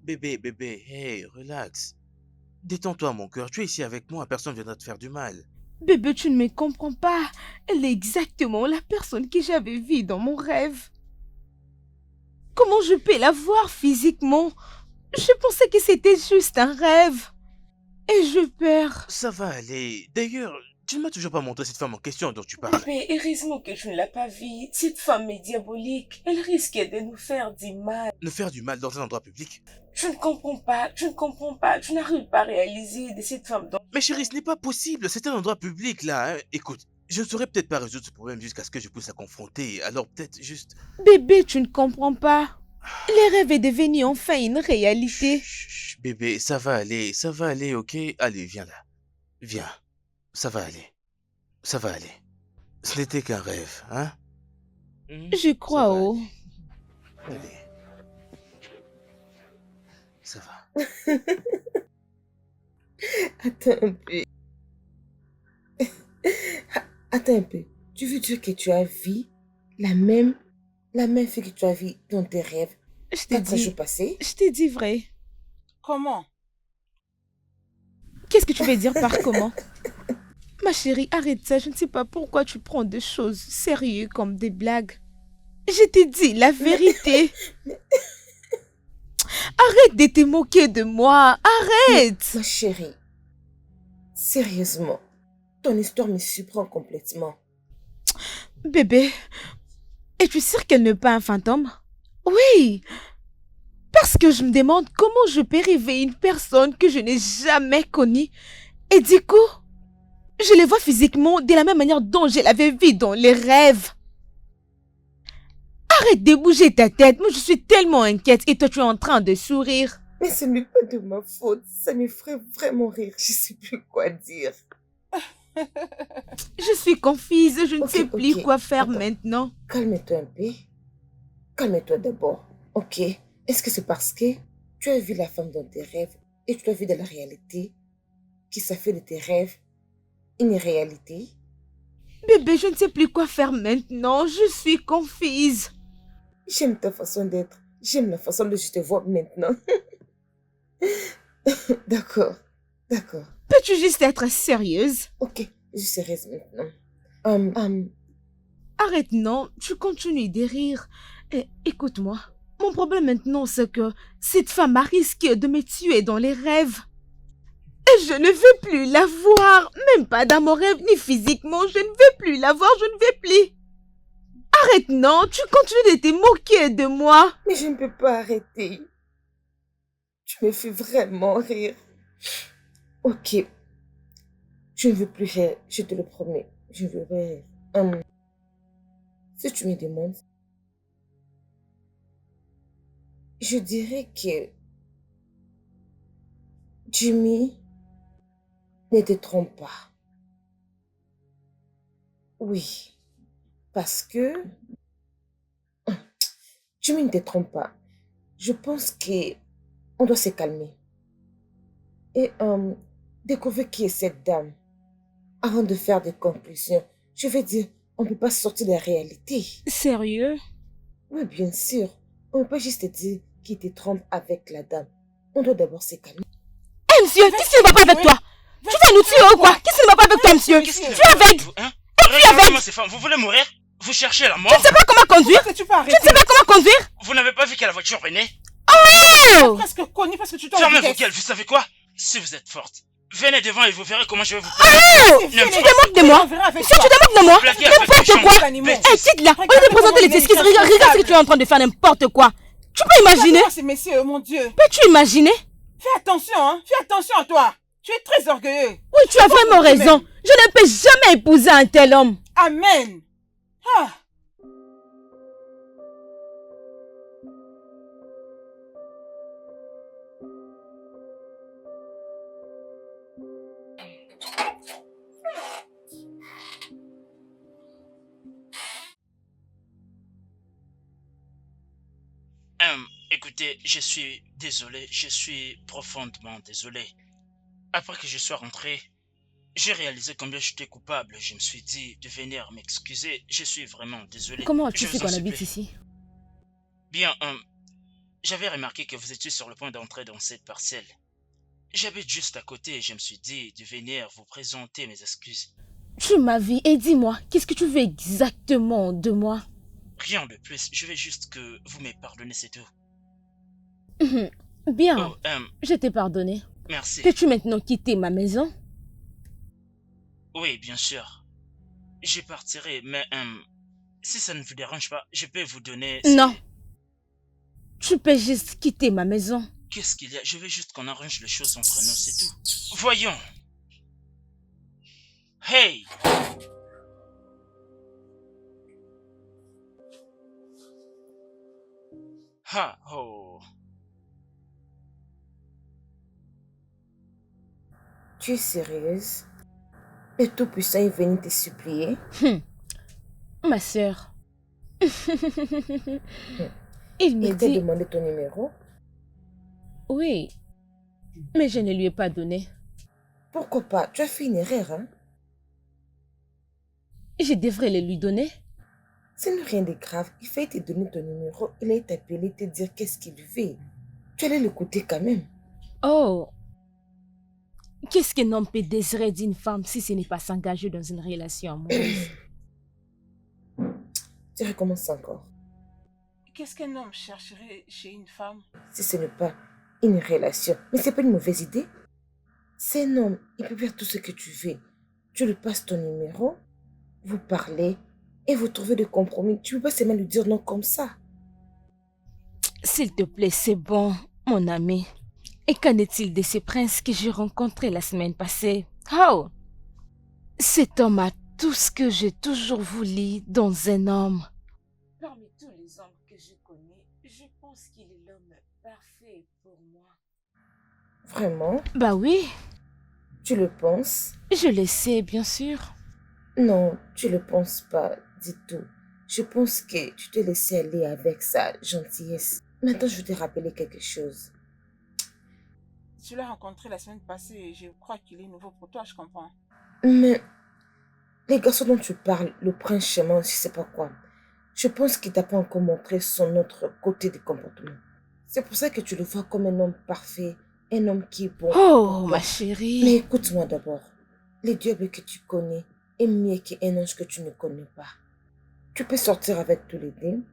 Bébé, hey, relax. Détends-toi, mon cœur. Tu es ici avec moi, personne ne viendra te faire du mal. Bébé, tu ne me comprends pas. Elle est exactement la personne que j'avais vue dans mon rêve. Comment je peux la voir physiquement? Je pensais que c'était juste un rêve. Et je perds. Ça va aller. D'ailleurs, tu ne m'as toujours pas montré cette femme en question dont tu parles. Bébé, heureusement que tu ne l'as pas vue. Cette femme est diabolique. Elle risque de nous faire du mal. Ne faire du mal dans un endroit public. Tu ne comprends pas. Tu n'arrives pas à réaliser de cette femme dont... Mais chérie, ce n'est pas possible. C'est un endroit public, là. Hein. Écoute, je ne saurais peut-être pas résoudre ce problème jusqu'à ce que je puisse la confronter. Alors peut-être juste... Bébé, tu ne comprends pas. Le rêve est devenu enfin une réalité. Chut, bébé, ça va aller, ok? Allez, viens là. Viens. Ça va aller. Ce n'était qu'un rêve, hein? Je crois, Ça va oh. aller. Allez. Ça va. Attends un peu. Attends un peu. Tu veux dire que tu as vu la même fille que tu as vue dans tes rêves Je t'ai 4 jours dit, passés? je t'ai dit vrai. Comment? Qu'est-ce que tu veux dire par comment? Ma chérie, arrête ça. Je ne sais pas pourquoi tu prends des choses sérieuses comme des blagues. Je t'ai dit la vérité. Arrête de te moquer de moi. Arrête. Ma chérie, sérieusement, ton histoire me surprend complètement. Bébé, es-tu sûre qu'elle n'est pas un fantôme? Oui. Parce que je me demande comment je peux rêver une personne que je n'ai jamais connue. Et du coup, je les vois physiquement de la même manière dont je l'avais vue dans les rêves. Arrête de bouger ta tête. Moi, je suis tellement inquiète et toi, tu es en train de sourire. Mais ce n'est pas de ma faute. Ça me ferait vraiment rire. Je ne sais plus quoi dire. Je suis confuse. Je ne Ok, sais plus ok. quoi faire Attends. maintenant. Calme-toi un peu. Calme-toi d'abord. Ok. Est-ce que c'est parce que tu as vu la femme dans tes rêves et tu l'as vue dans la réalité que ça fait de tes rêves une réalité? Bébé, je ne sais plus quoi faire maintenant. Je suis confuse. J'aime ta façon d'être. J'aime la façon dont je te vois maintenant. D'accord. D'accord. Peux-tu juste être sérieuse? Ok. Je suis sérieuse maintenant. Arrête, non. Tu continues de rire. Écoute-moi. Mon problème maintenant, c'est que cette femme a risqué de me tuer dans les rêves. Et je ne veux plus la voir. Même pas dans mon rêve, ni physiquement. Je ne veux plus la voir. Je ne veux plus. Arrête, non. Tu continues de te moquer de moi. mais je ne peux pas arrêter. Tu me fais vraiment rire. Ok. Je ne veux plus rire. Je te le promets. Je ne veux pas rire. Si tu me demandes, je dirais que Jimmy ne te trompe pas. Oui, parce que Jimmy ne te trompe pas. Je pense que on doit se calmer et découvrir qui est cette dame avant de faire des conclusions. Je veux dire, on ne peut pas sortir de la réalité. Sérieux? Oui, bien sûr. On ne peut pas juste te dire qu'il te trompe avec la dame. On doit d'abord se calmer. Hé, monsieur, qu'est-ce qui ne va pas avec toi? Tu vas nous tuer ou quoi? Qu'est-ce qui ne va pas avec toi, monsieur? Qu'est-ce qui Tu ne es va pas avec aveugle? vous, hein? Tu es Regardez-moi aveugle? ces femmes, vous voulez mourir? Vous cherchez la Tu mort? ne sais pas comment conduire? Est-ce que tu peux arrêter? Tu ne sais pas comment conduire? Vous n'avez pas vu que la voiture venait? Oh! Presque connu parce que tu t'en Fermez vos vitesse. gueules, vous savez quoi? Si vous êtes forte, venez devant et vous verrez comment je vais vous Oh! C'est Tu fini. te moques de moi? On verra avec Monsieur, toi. tu te moques de moi? blaguez avec N'importe les quoi! gens. Animaux. Hé, quitte là! Au lieu de Regarde présenter les comment excuses, il est regarde ce que tu es en train de faire n'importe quoi! Tu peux imaginer? Ces messieurs, mon Dieu. Peux-tu imaginer? Fais attention, hein. Fais attention à toi. Tu es très orgueilleux. Oui, tu as vraiment raison. Je ne peux jamais épouser un tel homme. Amen. Ah. Écoutez, je suis désolé, je suis profondément désolé. Après que je sois rentré, j'ai réalisé combien j'étais coupable. Je me suis dit de venir m'excuser. Je suis vraiment désolé. Comment tu Je sais vous en qu'on habite supplie. ici? Bien, j'avais remarqué que vous étiez sur le point d'entrer dans cette parcelle. J'habite juste à côté et je me suis dit de venir vous présenter mes excuses. Tu m'as vu et dis-moi, qu'est-ce que tu veux exactement de moi? Rien de plus, je veux juste que vous me pardonnez, c'est tout. Bien, Oh, je t'ai pardonné. merci. Peux-tu maintenant quitter ma maison? Oui, bien sûr. Je partirai, mais si ça ne vous dérange pas, je peux vous donner... Non. Tu peux juste quitter ma maison. Qu'est-ce qu'il y a? Je veux juste qu'on arrange les choses entre nous, c'est tout. Voyons. Hey! Ha, oh. Tu es sérieuse? Le Tout-Puissant est venu te supplier? Ma sœur. Il me Il t'a dit... demandé ton numéro? Oui, mais je ne lui ai pas donné. Pourquoi pas? Tu as fait une erreur, hein? Je devrais le lui donner. Ce n'est rien de grave. Il fallait te donner ton numéro. Il allait t'appeler, te dire qu'est-ce qu'il veut. Tu allais l'écouter quand même. Oh, Qu'est-ce qu'un homme peut désirer d'une femme si ce n'est pas s'engager dans une relation amoureuse? Tu recommences encore. Qu'est-ce qu'un homme chercherait chez une femme? Si ce n'est pas une relation. Mais c'est pas une mauvaise idée. C'est un homme, il peut faire tout ce que tu veux. Tu lui passes ton numéro, vous parlez et vous trouvez des compromis. Tu ne peux pas seulement lui dire non comme ça. S'il te plaît, c'est bon, mon ami. Et qu'en est-il de ce prince que j'ai rencontré la semaine passée? Oh! Cet homme a tout ce que j'ai toujours voulu dans un homme. Parmi tous les hommes que je connais, je pense qu'il est l'homme parfait pour moi. Vraiment? Bah oui, Tu le penses? je le sais, bien sûr. Non, tu le penses pas du tout. Je pense que tu te laissais aller avec sa gentillesse. Maintenant, je vais te rappeler quelque chose. Tu l'as rencontré la semaine passée et je crois qu'il est nouveau pour toi, je comprends. Mais les garçons dont tu parles, le prince charmant, je sais pas quoi, je pense qu'il t'a pas encore montré son autre côté de comportement. C'est pour ça que tu le vois comme un homme parfait, un homme qui est bon Oh, pour ma toi. chérie. Mais écoute-moi d'abord. Les diables que tu connais est mieux qu'un ange que tu ne connais pas. Tu peux sortir avec tous les deux.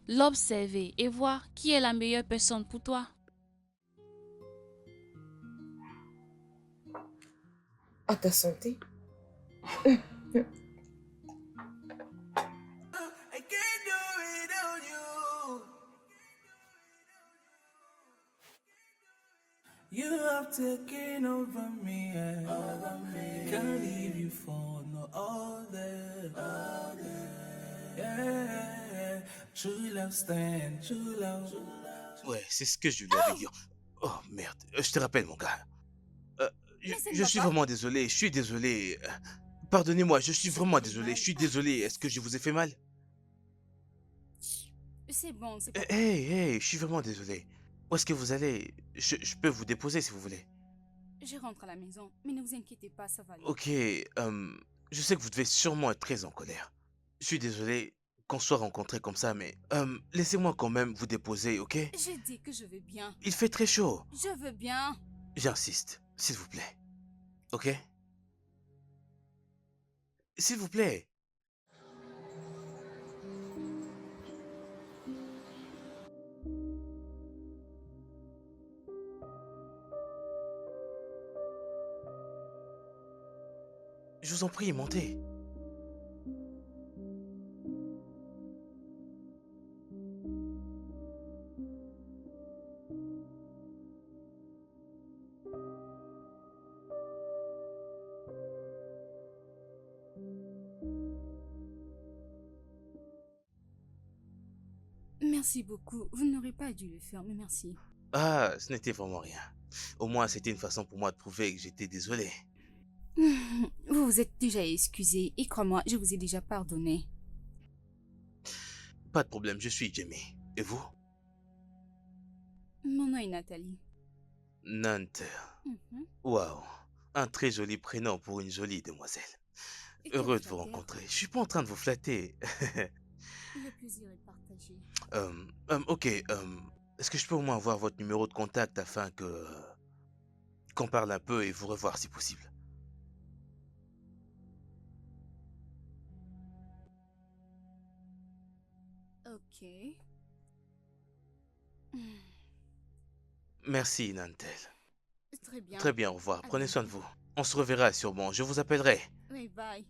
L'observer et voir qui est la meilleure personne pour toi. À ta santé. I can't do without you. You have taken over me, can't leave you for no other. Yeah, true love stand, true love. Ouais, c'est ce que je lui avais dit. Oh merde, je te rappelle mon gars. Je suis vraiment désolé, je suis désolé. Pardonnez-moi, je suis vraiment désolé, je suis désolé. Est-ce que je vous ai fait mal? C'est bon, c'est pas... Hey, je suis vraiment désolé. Où est-ce que vous allez? Je peux vous déposer si vous voulez. Je rentre à la maison, mais ne vous inquiétez pas, ça va aller. Ok, je sais que vous devez sûrement être très en colère. Je suis désolé qu'on soit rencontrés comme ça, mais laissez-moi quand même vous déposer, ok? J'ai dit que je vais bien. Il fait très chaud. Je veux bien. J'insiste, s'il vous plaît. Ok? S'il vous plaît. Je vous en prie, montez. Merci beaucoup. Vous n'aurez pas dû le faire, mais merci. Ah, ce n'était vraiment rien. Au moins, c'était une façon pour moi de prouver que j'étais désolé. Vous vous êtes déjà excusé et crois-moi, je vous ai déjà pardonné. Pas de problème, je suis Jamie. Et vous? Mon nom est Nathalie. Nantes. Mhm. Waouh. Un très joli prénom pour une jolie demoiselle. Et quel Heureux de vous flatteur. rencontrer. Je suis pas en train de vous flatter. Le plaisir est partagé. Ok, est-ce que je peux au moins avoir votre numéro de contact afin que qu'on parle un peu et vous revoir si possible? Ok. Merci, Nantel. Très bien. Très bien, au revoir. À Prenez soin de bientôt. vous. On se reverra sûrement. Je vous appellerai. Oui, bye.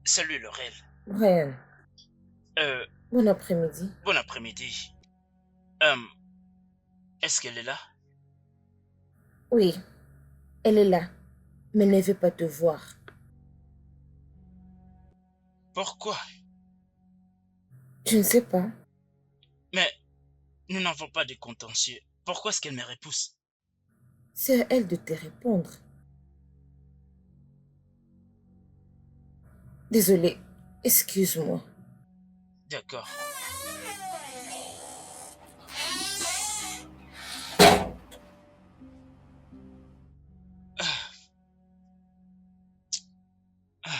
Salut Laurel. Brian, Euh, bon après-midi. bon après-midi. Est-ce qu'elle est là? Oui, elle est là, mais elle ne veut pas te voir. Pourquoi? Je ne sais pas. Mais nous n'avons pas de contentieux. Pourquoi est-ce qu'elle me repousse? C'est à elle de te répondre. Désolée, excuse-moi. D'accord. Ah. Ah.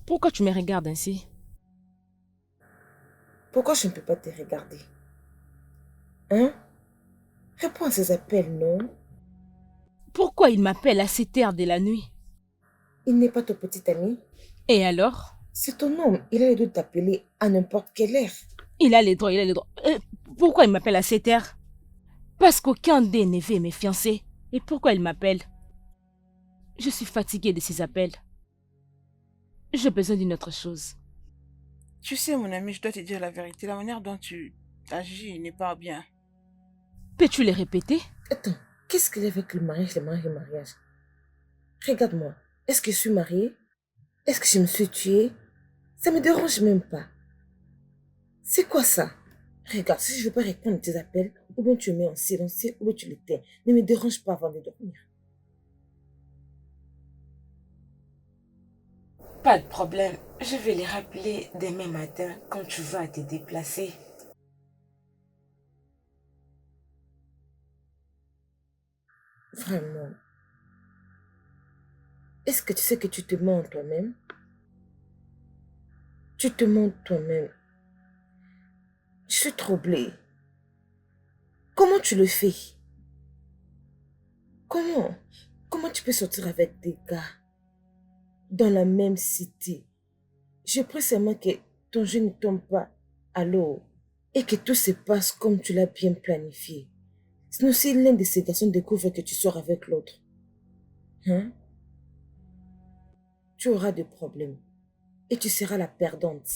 Pourquoi tu me regardes ainsi? Pourquoi je ne peux pas te regarder? Hein? Réponds à ces appels, non? Pourquoi il m'appelle à cette heure de la nuit? Il n'est pas ton petit ami. Et alors? C'est ton homme. Il a le droit de t'appeler à n'importe quelle heure. Il a les droits, il a les droits. Pourquoi il m'appelle à cette heure? Parce qu'aucun des ne veut me fiancer. Et pourquoi il m'appelle? Je suis fatiguée de ces appels. J'ai besoin d'une autre chose. Tu sais, mon ami, je dois te dire la vérité. La manière dont tu agis n'est pas bien. Peux-tu les répéter? Attends, qu'est-ce qu'il y a avec le mariage? Regarde-moi. Est-ce que je suis mariée? Est-ce que je me suis tuée? Ça me dérange même pas. C'est quoi ça? Regarde, si je ne veux pas répondre à tes appels, ou bien tu me mets en silencieux, ou bien tu l'éteins. Ne me dérange pas avant de dormir. Pas de problème. Je vais les rappeler demain matin quand tu vas te déplacer. Vraiment. Est-ce que tu sais que tu te mens toi-même? Tu te mens toi-même. Je suis troublée. Comment tu le fais? Comment tu peux sortir avec des gars dans la même cité? Je prie seulement que ton jeu ne tombe pas à l'eau et que tout se passe comme tu l'as bien planifié. Sinon, si l'un de ces garçons découvre que tu sors avec l'autre, hein? Tu auras des problèmes et tu seras la perdante.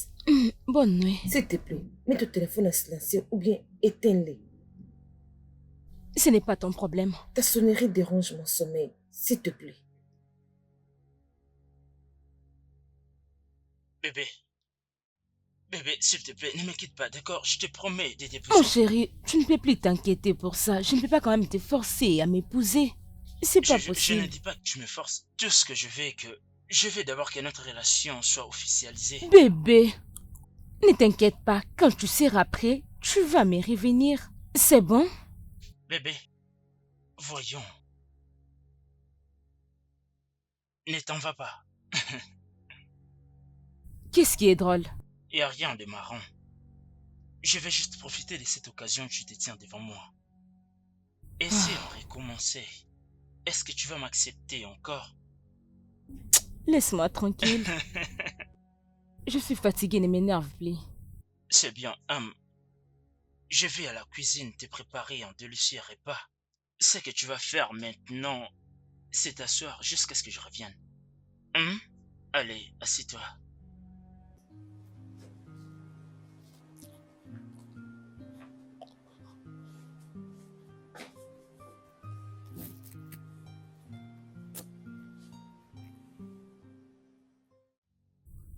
Bonne nuit. S'il te plaît, mets ton téléphone à silencieux ou bien éteins-le. Ce n'est pas ton problème. Ta sonnerie dérange mon sommeil, s'il te plaît. Bébé. Bébé, s'il te plaît, ne me quitte pas, d'accord? Je te promets de Mon t'épouser. chéri, tu ne peux plus t'inquiéter pour ça. Je ne peux pas quand même te forcer à m'épouser. C'est pas Je ne possible. dis pas que tu me forces. Tout ce que je veux est que... Je veux d'abord que notre relation soit officialisée. Bébé, ne t'inquiète pas. Quand tu seras prêt, tu vas me revenir. C'est bon? Bébé, voyons. Ne t'en va pas. Qu'est-ce qui est drôle? Il n'y a rien de marrant. Je vais juste profiter de cette occasion que tu te tiens devant moi. Et si on recommençait, est-ce que tu vas m'accepter encore? Laisse-moi tranquille. Je suis fatiguée, ne m'énerve plus. C'est bien, je vais à la cuisine te préparer un délicieux repas. Ce que tu vas faire maintenant, c'est t'asseoir jusqu'à ce que je revienne. Allez, assieds-toi.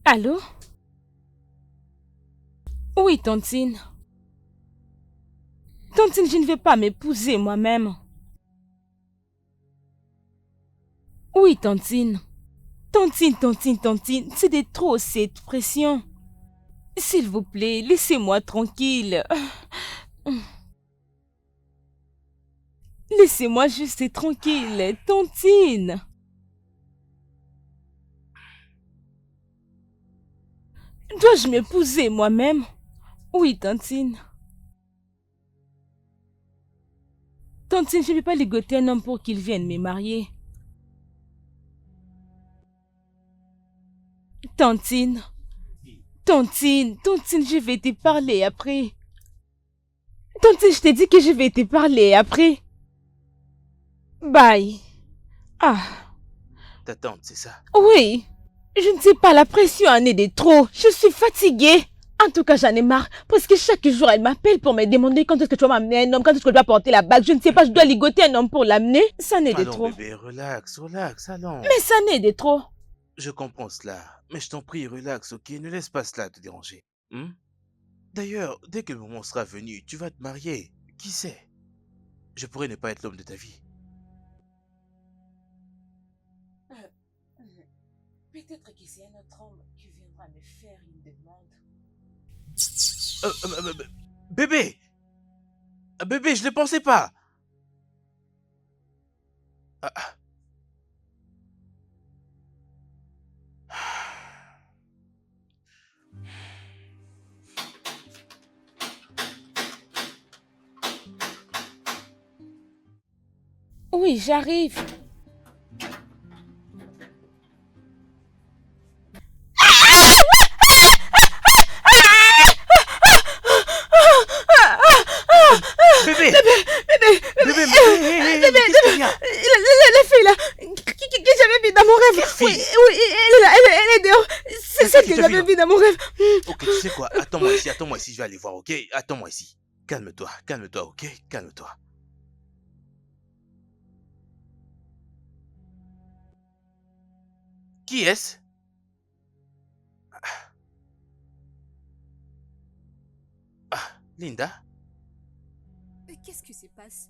Allô? Oui, Tontine. Tontine, je ne vais pas m'épouser moi-même. Oui, Tontine. Tantine, c'est de trop cette pression. S'il vous plaît, laissez-moi tranquille. Laissez-moi juste tranquille, Tantine. Dois-je m'épouser moi-même? Oui, Tantine. Tantine, je ne vais pas ligoter un homme pour qu'il vienne me marier. Tantine, je vais te parler après. Tantine, je t'ai dit que je vais te parler après. Bye. Ah, Ta tante, c'est ça? oui. Je ne sais pas, la pression en est de trop. Je suis fatiguée. En tout cas, j'en ai marre. Parce que chaque jour, elle m'appelle pour me demander quand est-ce que tu vas m'amener un homme, quand est-ce que je dois porter la bague. Je ne sais pas, je dois ligoter un homme pour l'amener. Ça en est de Allons, trop. bébé, relax, allons. Mais ça en est de trop. Je comprends cela, mais je t'en prie, relax, ok? Ne laisse pas cela te déranger. D'ailleurs, dès que le moment sera venu, tu vas te marier. Qui sait? Je pourrais ne pas être l'homme de ta vie. Peut-être que c'est un autre homme qui viendra me faire une demande. Bébé! Bébé, je ne pensais pas! Ah, ah. Oui, j'arrive. Bébé! Bébé, mais qu'est-ce qu'il y a? La fille là, que j'avais vue dans mon rêve. Quelle fille? Oui, elle est là, elle est dehors. C'est Quelle celle fille que tu as vue, j'avais vue dans mon rêve. Ok, tu sais quoi? Attends-moi ici, je vais aller voir, ok? Attends-moi ici. Calme-toi, ok? Calme-toi. Qui est-ce? Ah, Linda? Qu'est-ce qui se passe?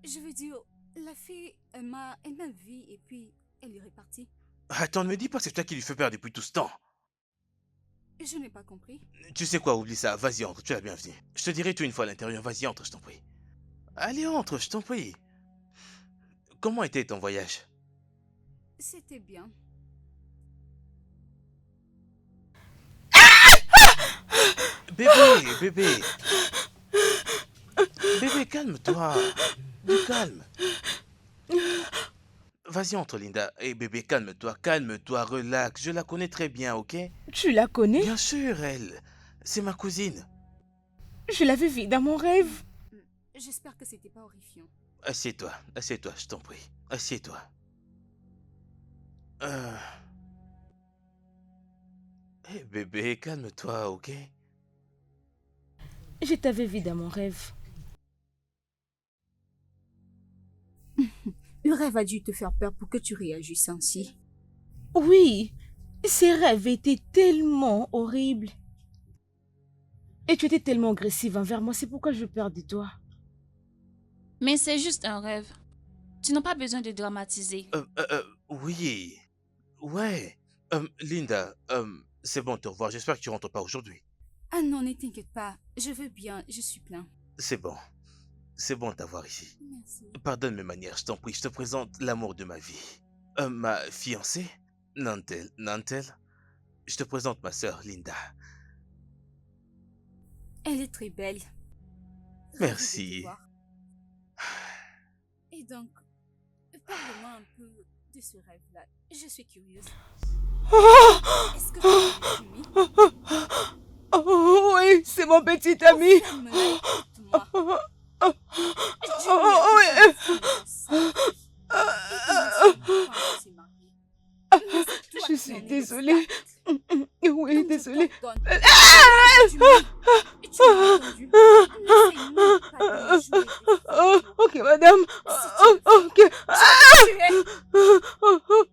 Je veux dire, la fille, elle m'a vue et puis elle est repartie. Attends, ne me dis pas que c'est toi qui lui fais peur depuis tout ce temps. Je n'ai pas compris. Tu sais quoi, oublie ça. Vas-y, entre, tu es la bienvenue. Je te dirai tout une fois à l'intérieur. Vas-y, entre, je t'en prie. Allez, entre, je t'en prie. Comment était ton voyage? C'était bien. Bébé. Bébé, calme-toi. Du calme. Vas-y, entre, Linda. Hé, bébé, calme-toi, relax. Je la connais très bien, ok? Tu la connais? Bien sûr, elle. C'est ma cousine. Je l'avais vue dans mon rêve. J'espère que c'était pas horrifiant. Assieds-toi, je t'en prie. Assieds-toi. Hé, bébé, calme-toi, ok? Je t'avais vue dans mon rêve. Le rêve a dû te faire peur pour que tu réagisses ainsi. Oui, ces rêves étaient tellement horribles. Et tu étais tellement agressive envers moi, c'est pourquoi je peur de toi. Mais c'est juste un rêve. Tu n'as pas besoin de dramatiser. Oui. Ouais. Linda, c'est bon de te revoir. J'espère que tu rentres pas aujourd'hui. Ah non, ne t'inquiète pas. Je veux bien, je suis plein. C'est bon. C'est bon de t'avoir ici. Merci. Pardonne mes manières, je t'en prie. Je te présente l'amour de ma vie. Ma fiancée, Nantel. Je te présente ma sœur, Linda. Elle est très belle. Merci. Ravie de te voir. Et donc, parle-moi un peu de ce rêve-là. Je suis curieuse. Est-ce que tu as fumé? Oh oui, c'est mon petit ami. Ferme-la, écoute-moi. Je suis désolée. Oui, désolée. Ok, madame. Ok.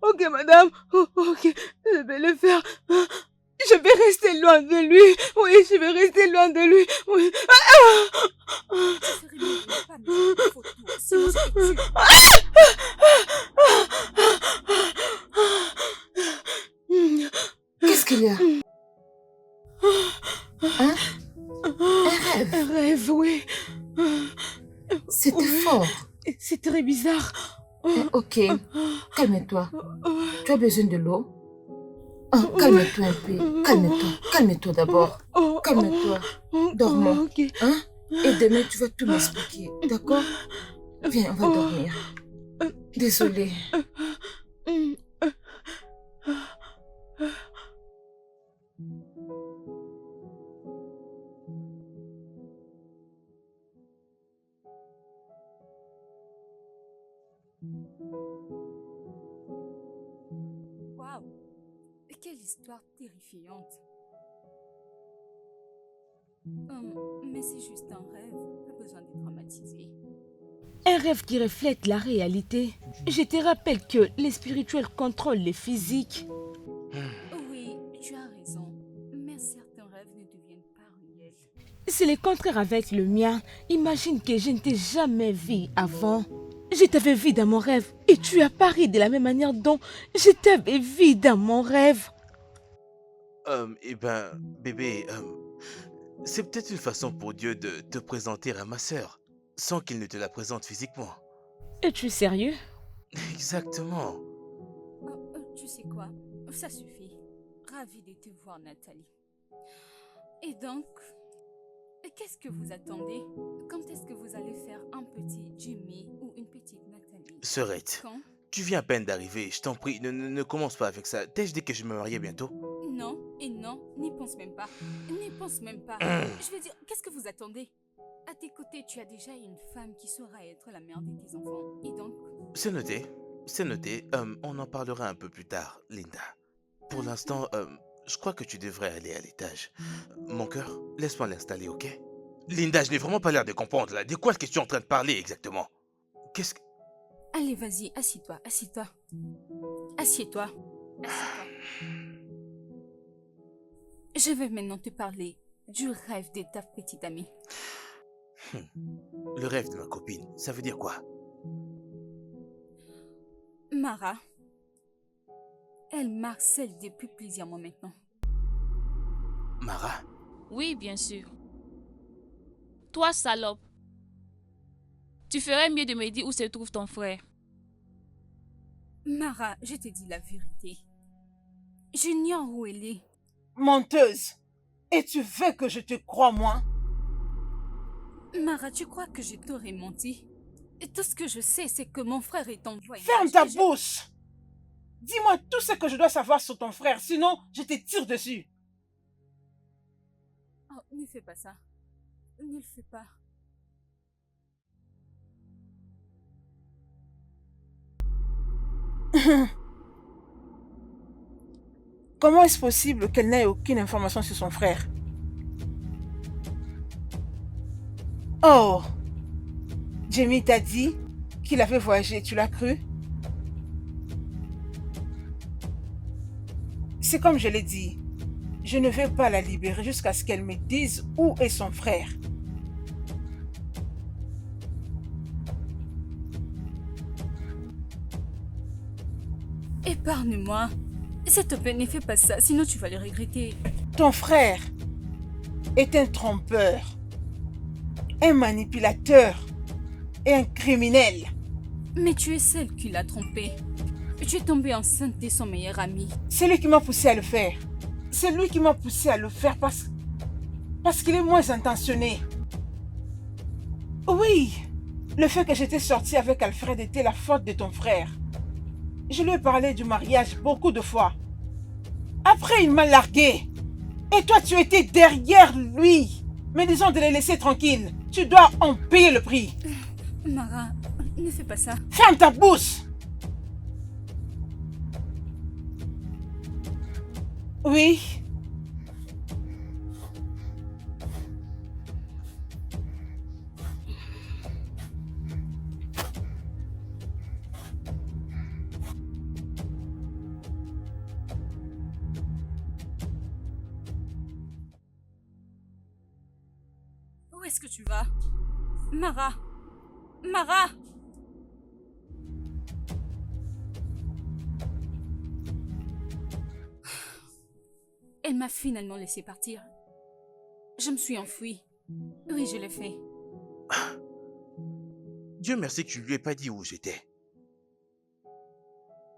Ok, madame. Ok, je vais le faire. Je vais rester loin de lui. Oui, je vais rester loin de lui. Oui. qu'il y a? Hein? Un rêve? Un rêve, oui. C'était Ouais. fort. C'est très bizarre. Ok, calme-toi. Tu as besoin de l'eau? Ouais. Calme-toi un peu. Calme-toi. Calme-toi d'abord. Calme-toi. Dormons. Ok. Hein? Et demain, tu vas tout m'expliquer. D'accord? Viens, on va dormir. Désolée. Waouh! Quelle histoire terrifiante. Mais c'est juste un rêve, pas besoin d'être traumatisé. Un rêve qui reflète la réalité. Je te rappelle que les spirituels contrôlent les physiques. Oui, tu as raison, mais certains rêves ne deviennent pas réels. C'est le contraire avec le mien. Imagine que je ne t'ai jamais vu avant. Je t'avais vu dans mon rêve et tu apparais de la même manière dont je t'avais vu dans mon rêve. Eh ben, bébé, c'est peut-être une façon pour Dieu de te présenter à ma sœur, sans qu'il ne te la présente physiquement. Es-tu sérieux? Exactement. Tu sais quoi? Ça suffit. Ravi de te voir, Nathalie. Et donc, qu'est-ce que vous attendez? Quand est-ce que vous allez faire un petit Jimmy ou une petite Nathalie? Sœurette, Quand? tu viens à peine d'arriver, je t'en prie, ne commence pas avec ça. T'ai-je dit que je me mariais bientôt? Non, et non, n'y pense même pas. N'y pense même pas. Je veux dire, qu'est-ce que vous attendez? À tes côtés, tu as déjà une femme qui saura être la mère de tes enfants. Et donc, C'est noté, c'est noté. On en parlera un peu plus tard, Linda. Pour l'instant, je crois que tu devrais aller à l'étage. Mon cœur, laisse-moi l'installer, ok? Linda, je n'ai vraiment pas l'air de comprendre là. De quoi est-ce que tu es en train de parler exactement? Qu'est-ce que... allez, vas-y, assis-toi, assis-toi. Assieds-toi. Assieds-toi. Je vais maintenant te parler du rêve de ta petite amie. Le rêve de ma copine, ça veut dire quoi? Mara, elle m'harcèle depuis plusieurs mois maintenant. Mara? Oui, bien sûr. Toi, salope. Tu ferais mieux de me dire où se trouve ton frère. Mara, je te dis la vérité. J'ignore où elle est. Menteuse. Et tu veux que je te croie, moi? Mara, tu crois que je t'aurais menti? Et tout ce que je sais, c'est que mon frère est en voyage. Ferme ta et je- bouche. Dis-moi tout ce que je dois savoir sur ton frère, sinon je te tire dessus. Oh, ne fais pas ça. Ne le fais pas. Comment est-ce possible qu'elle n'ait aucune information sur son frère? Oh, Jamie t'a dit qu'il avait voyagé, tu l'as cru? C'est comme je l'ai dit, je ne vais pas la libérer jusqu'à ce qu'elle me dise où est son frère. Épargne-moi. S'il te plaît, ne fais pas ça, sinon tu vas le regretter. Ton frère est un trompeur, un manipulateur et un criminel. Mais tu es celle qui l'a trompé. Tu es tombée enceinte de son meilleur ami. C'est lui qui m'a poussé à le faire. C'est lui qui m'a poussé à le faire parce qu'il est moins intentionné. Oui, le fait que j'étais sortie avec Alfred était la faute de ton frère. Je lui ai parlé du mariage beaucoup de fois. Après, il m'a largué. Et toi, tu étais derrière lui. Mais disons de les laisser tranquilles. Tu dois en payer le prix. Mara, ne fais pas ça. Ferme ta bouche. Oui. Où est-ce que tu vas? Mara! Mara! Elle m'a finalement laissé partir. Je me suis enfuie. Oui, je l'ai fait. Dieu merci que tu ne lui aies pas dit où j'étais.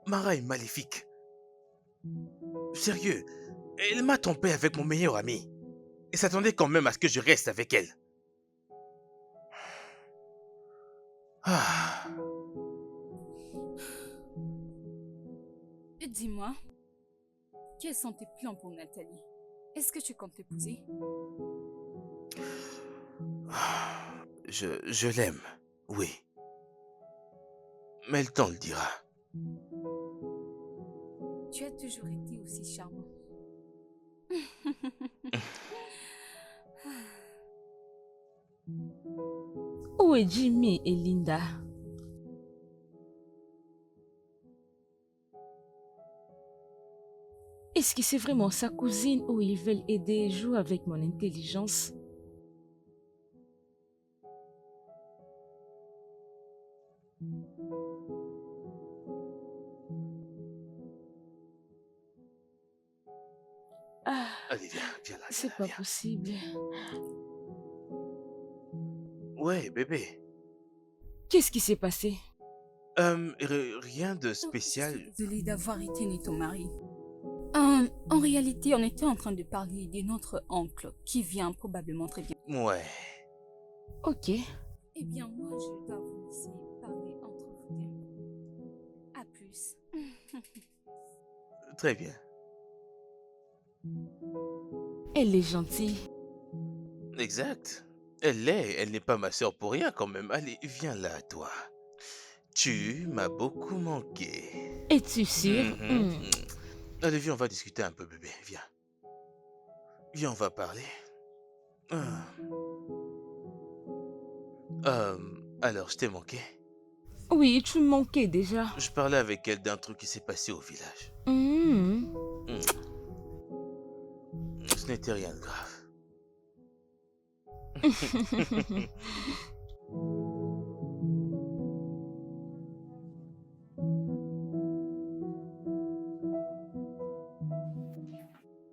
Mara est maléfique. Sérieux, elle m'a trompé avec mon meilleur ami. Et s'attendait quand même à ce que je reste avec elle. Ah. Dis-moi, quels sont tes plans pour Nathalie? Est-ce que tu comptes l'épouser? Je l'aime, oui. Mais le temps le dira. Tu as toujours été aussi charmant. Où est Jimmy et Linda? Est-ce que c'est vraiment sa cousine ou ils veulent aider et jouer avec mon intelligence? Ah, Allez, viens là. c'est pas possible. Ouais, bébé. Qu'est-ce qui s'est passé? Rien de spécial. Je suis désolée d'avoir éteint ton mari. En réalité, on était en train de parler de notre oncle qui vient probablement très bien. Ouais. Ok. Eh bien, moi, je dois vous laisser parler entre vous deux. À plus. Très bien. Elle est gentille. Exact. Elle n'est pas ma sœur pour rien quand même. Allez, viens là, toi. Tu m'as beaucoup manqué. Es-tu sûr? Mhm. Allez, viens, on va discuter un peu, bébé. Viens. Viens, on va parler. Ah. Alors, je t'ai manqué. Oui, tu me manquais déjà. Je parlais avec elle d'un truc qui s'est passé au village. Ce n'était rien de grave.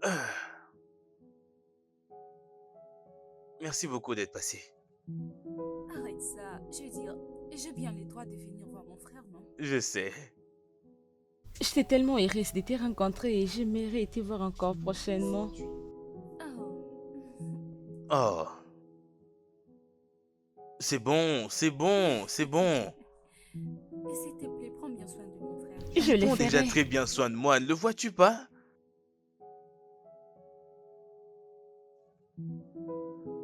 Ah. Merci beaucoup d'être passé. Arrête ça. Je veux dire, j'ai bien le droit de venir voir mon frère, non? Je sais. J'étais tellement heureuse de te rencontrer et j'aimerais te voir encore prochainement. Oh. Oh. C'est bon, c'est bon, c'est bon. S'il te plaît, prends bien soin de mon frère. Je le Prends déjà ferai. très bien soin de moi, ne le vois-tu pas?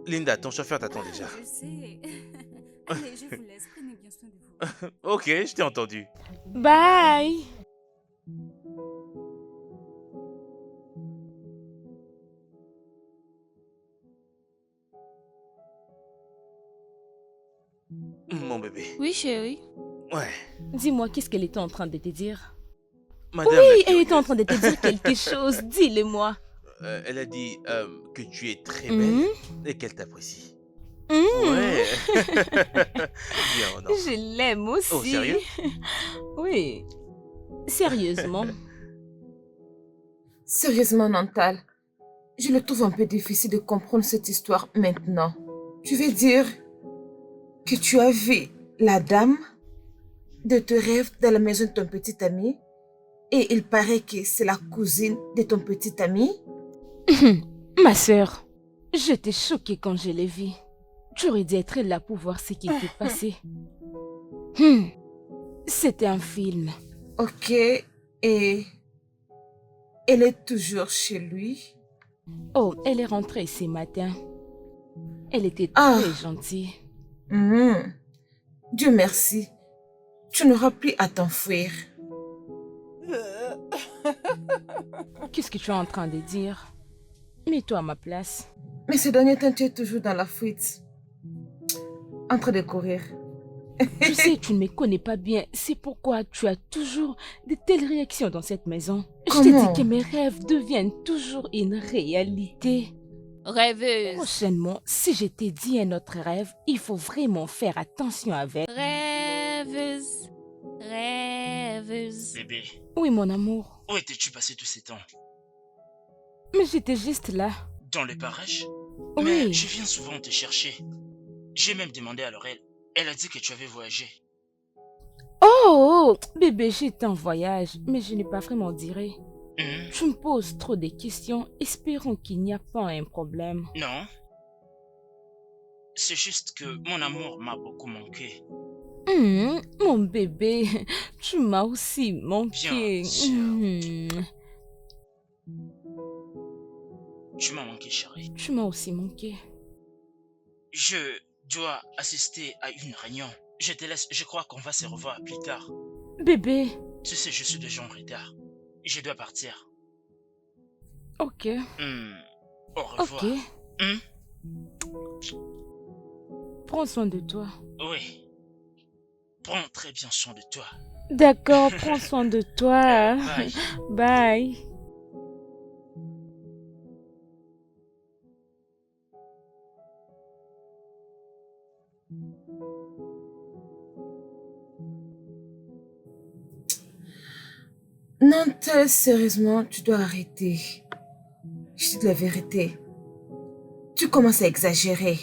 Linda, ton chauffeur t'attend déjà. Je sais. Allez, je vous laisse. Prenez bien soin de vous. Ok, je t'ai entendu. Bye. Mon bébé. Oui, chérie. Ouais. Dis-moi, qu'est-ce qu'elle était en train de te dire? Madame Oui, la elle curieuse, était en train de te dire quelque chose. Dis-le-moi. elle a dit que tu es très Mhm. belle et qu'elle t'apprécie. Mhm. Ouais. Bien, non. Je l'aime aussi. Oh, sérieux? Oui. Sérieusement. Sérieusement, Nantal, je le trouve un peu difficile de comprendre cette histoire maintenant. Tu veux dire que tu as vu la dame de tes rêves dans la maison de ton petit ami et il paraît que c'est la cousine de ton petit ami? Ma sœur, j'étais choquée quand je l'ai vue. Tu aurais dû être là pour voir ce qui était passé. C'était un film. Ok, et elle est toujours chez lui? Oh, elle est rentrée ce matin. Elle était Ah. très gentille. Dieu merci. Tu n'auras plus à t'enfuir. Qu'est-ce que tu es en train de dire? Mets-toi à ma place. Mais ces derniers temps, tu es toujours dans la fuite. En train de courir. Je sais, tu ne me connais pas bien. C'est pourquoi tu as toujours de telles réactions dans cette maison. Je te Comment? dis que mes rêves deviennent toujours une réalité. Rêveuse. Prochainement, si je t'ai dit un autre rêve, il faut vraiment faire attention avec. Rêveuse. Rêveuse. Bébé, Oui, mon amour. où étais-tu passé tous ces temps? Mais j'étais juste là. Dans le barrage? Mais Oui. je viens souvent te chercher. J'ai même demandé à Laurel. Elle a dit que tu avais voyagé. Oh, bébé, j'étais en voyage, mais je n'ai pas vraiment diré. Hmm, Tu me poses trop de questions, espérons qu'il n'y a pas un problème. Non, c'est juste que mon amour m'a beaucoup manqué. Mon bébé, tu m'as aussi manqué. Bien sûr. Tu m'as manqué, chérie. Tu m'as aussi manqué. Je dois assister à une réunion. Je te laisse, je crois qu'on va se revoir plus tard. Bébé, Tu sais, je suis déjà en retard. Je dois partir. ok, Au revoir. ok. Hmm, Prends soin de toi. Oui. Prends très bien soin de toi. D'accord, prends soin de toi. Bye. Bye. Nantel, sérieusement, tu dois arrêter. Je te dis la vérité. Tu commences à exagérer.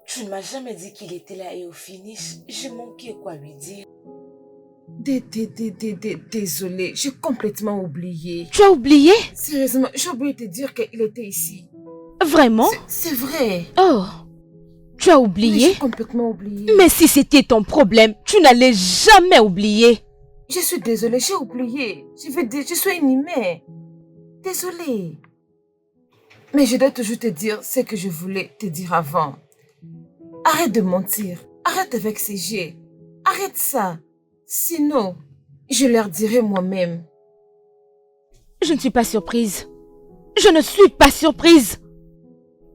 Tu ne m'as jamais dit qu'il était là et au finish, j'ai manqué quoi lui dire. Désolée, j'ai complètement oublié. Tu as oublié? Sérieusement, j'ai oublié de te dire qu'il était ici. Vraiment? C'est vrai. Oh, tu as Mais oublié? j'ai complètement oublié. Mais si c'était ton problème, tu n'allais jamais oublier. Je suis désolée, j'ai oublié. Je suis animée. Désolée. Mais je dois toujours te dire ce que je voulais te dire avant. Arrête de mentir. Arrête avec ces jets. Arrête ça. Sinon, je leur dirai moi-même. Je ne suis pas surprise. Je ne suis pas surprise.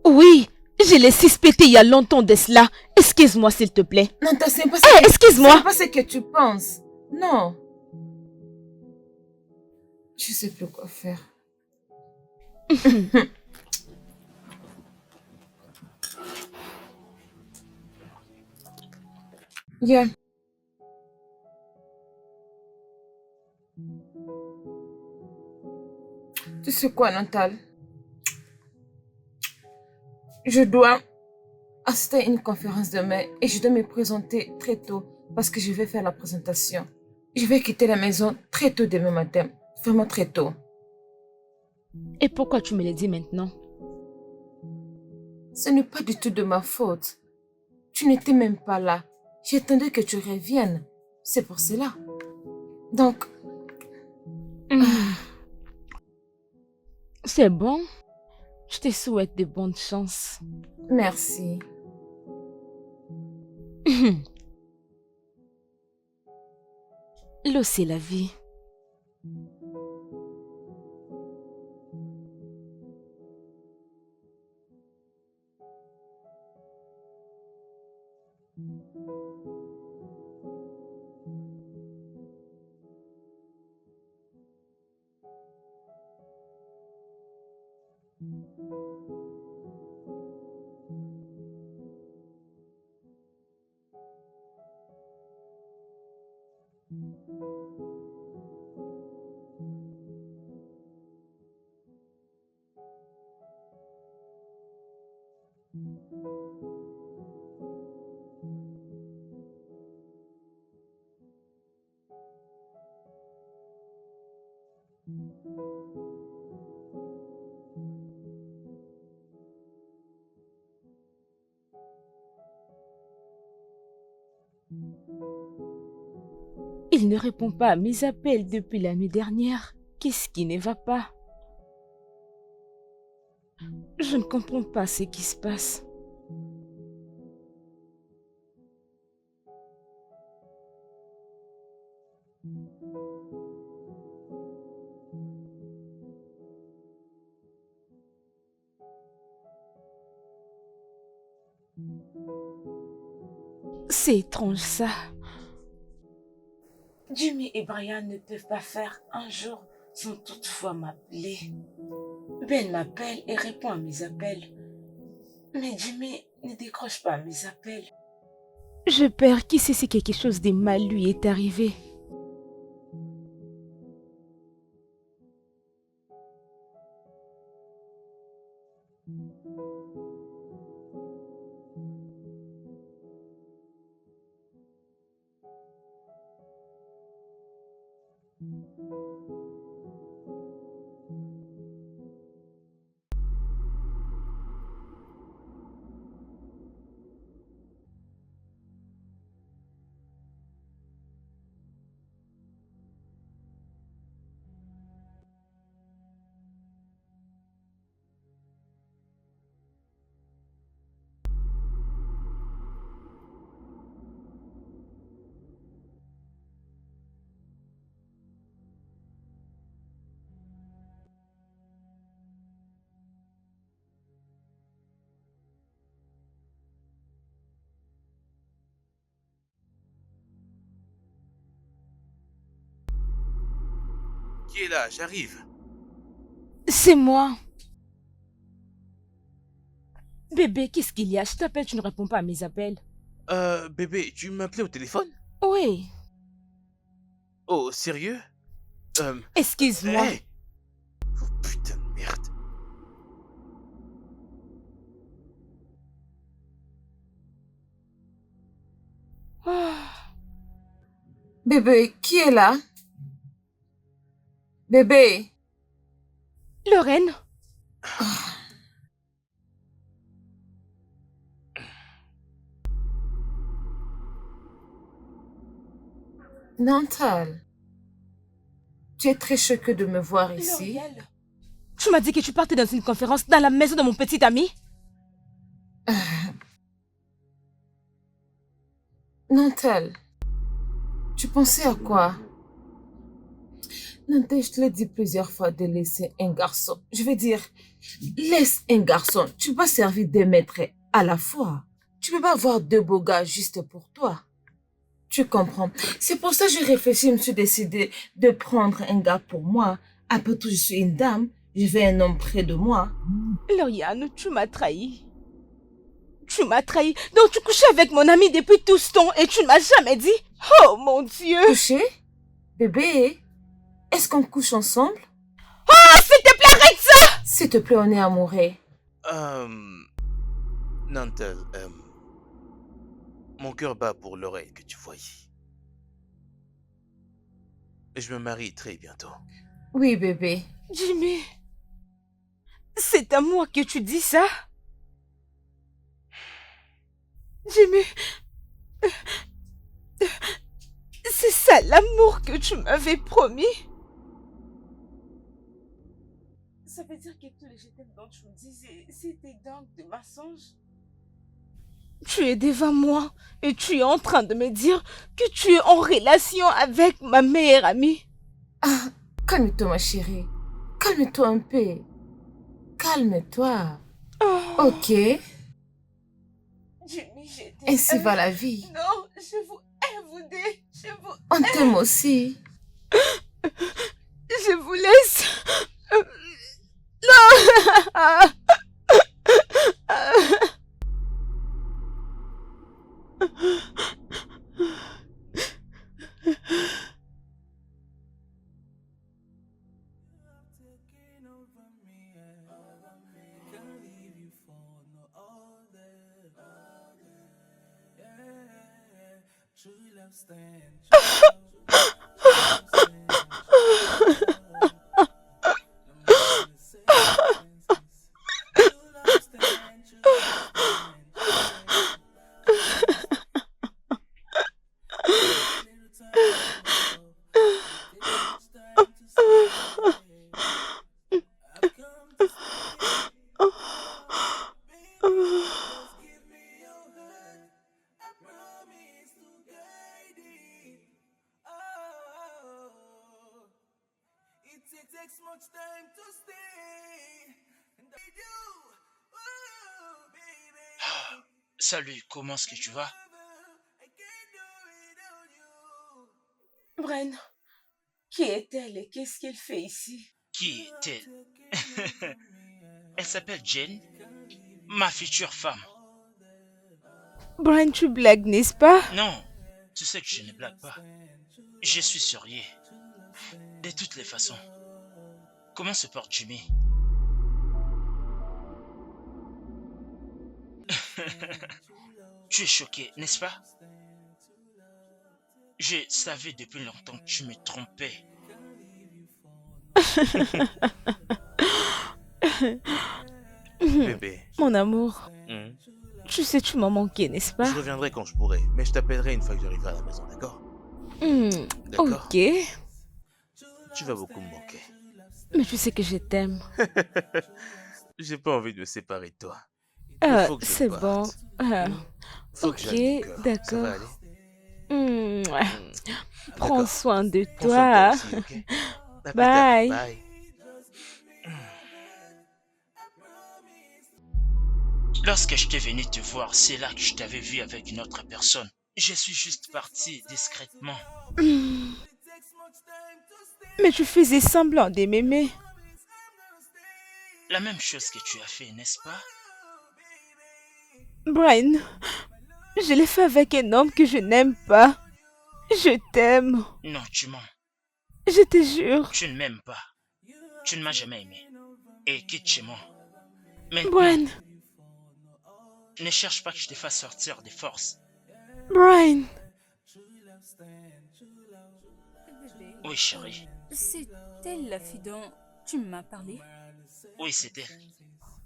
Oui, je l'ai suspecté il y a longtemps de cela. Excuse-moi s'il te plaît. Non, c'est pas Hé, excuse-moi. C'est pas ce que tu penses. Non. Je sais plus quoi faire. Yeah. Tu sais quoi, Nantal? Je dois assister à une conférence demain et je dois me présenter très tôt parce que je vais faire la présentation. Je vais quitter la maison très tôt demain matin. Vraiment très tôt. Et pourquoi tu me le dis maintenant? Ce n'est pas du tout de ma faute. Tu n'étais même pas là. J'attendais que tu reviennes. C'est pour cela. Donc, C'est bon. Je te souhaite de bonnes chances. merci. L'eau, c'est la vie. Il ne répond pas à mes appels depuis la nuit dernière. Qu'est-ce qui ne va pas? Je ne comprends pas ce qui se passe. C'est étrange ça. Jimmy et Brian ne peuvent pas faire un jour sans toutefois m'appeler. Ben m'appelle et répond à mes appels. Mais Jimmy ne décroche pas mes appels. Je perds qui sait si quelque chose de mal lui est arrivé. Qui est là? J'arrive. C'est moi. Bébé, qu'est-ce qu'il y a? Je t'appelle, tu ne réponds pas à mes appels. Bébé, tu m'appelais au téléphone? Oui. Oh, sérieux? Excuse-moi. Hey! Oh, putain de merde. Ah, Bébé, qui est là? Bébé. Lorraine, Nantal. Tu es très choquée de me voir ici. L'Oriel. Tu m'as dit que tu partais dans une conférence dans la maison de mon petit ami. Nantal, tu pensais à quoi? Nantal, je te l'ai dit plusieurs fois de laisser un garçon. Je veux dire, laisse un garçon. Tu peux servir deux maîtres à la fois. Tu peux pas avoir deux beaux gars juste pour toi. Tu comprends? C'est pour ça que j'ai réfléchi, je me suis décidée de prendre un gars pour moi. Après tout, je suis une dame. Je veux un homme près de moi. Lauriane, tu m'as trahi. Tu m'as trahi. Donc tu couchais avec mon ami depuis tout ce temps et tu ne m'as jamais dit. Oh mon Dieu. Coucher? Bébé, est-ce qu'on couche ensemble? Oh, s'il te plaît, arrête ça. S'il te plaît, on est amoureux. Nantel, mon cœur bat pour l'oreille que tu voyais. Et je me marie très bientôt. Oui, bébé. Jimmy, c'est à moi que tu dis ça? Jimmy, c'est ça l'amour que tu m'avais promis? Ça veut dire que tous les je t'aime dont tu me disais, c'était donc de mensonges? Tu es devant moi et tu es en train de me dire que tu es en relation avec ma meilleure amie. Ah, calme-toi, ma chérie. Calme-toi un peu. Calme-toi. Oh. Ok, Jimmy, je t'aime. ainsi va la vie. Non, je vous aime, vous deux. Je vous On t'aime aussi. Je vous laisse. Non. Taking over me, can't leave you for no other. Yeah, true love stand. It takes much time to stay. And I do. Ooh, baby. Salut, comment est-ce que tu vas? I can't do without you. Bren, qui est-elle et qu'est-ce qu'elle fait ici? Qui est-elle? Elle s'appelle Jane, ma future femme. Bren, tu blagues, n'est-ce pas? Non, tu sais que je ne blague pas. Je suis sérieux. De toutes les façons. Comment se porte Jimmy? Tu es choqué, n'est-ce pas? Je savais depuis longtemps que tu me trompais. Bébé, Mon amour, hmm, tu sais, tu m'as manqué, n'est-ce pas? je reviendrai quand je pourrai, mais je t'appellerai une fois que j'arriverai à la maison, d'accord? D'accord? Ok, Tu vas beaucoup me manquer. mais tu sais que je t'aime. J'ai pas envie de me séparer de toi. Il faut que je C'est bon. parte. Hmm? Faut que Ok, j'aille mon cœur. Ça va d'accord. aller? Hmm, Hmm. Prends D'accord. soin de Prends soin de toi toi. aussi, ok? À plus tard. Bye. Bye. Lorsque je t'ai venu te voir, c'est là que je t'avais vu avec une autre personne. Je suis juste parti discrètement. Hmm, Mais tu faisais semblant de m'aimer. La même chose que tu as fait, n'est-ce pas? Brian, je l'ai fait avec un homme que je n'aime pas. Je t'aime. Non, tu mens. Je te jure. Tu ne m'aimes pas. Tu ne m'as jamais aimé. Et quitte chez moi. Maintenant, Brian, ne cherche pas que je te fasse sortir des forces. Brian. Bébé, Oui, chérie. c'est elle la fille dont tu m'as parlé? Oui, c'est elle.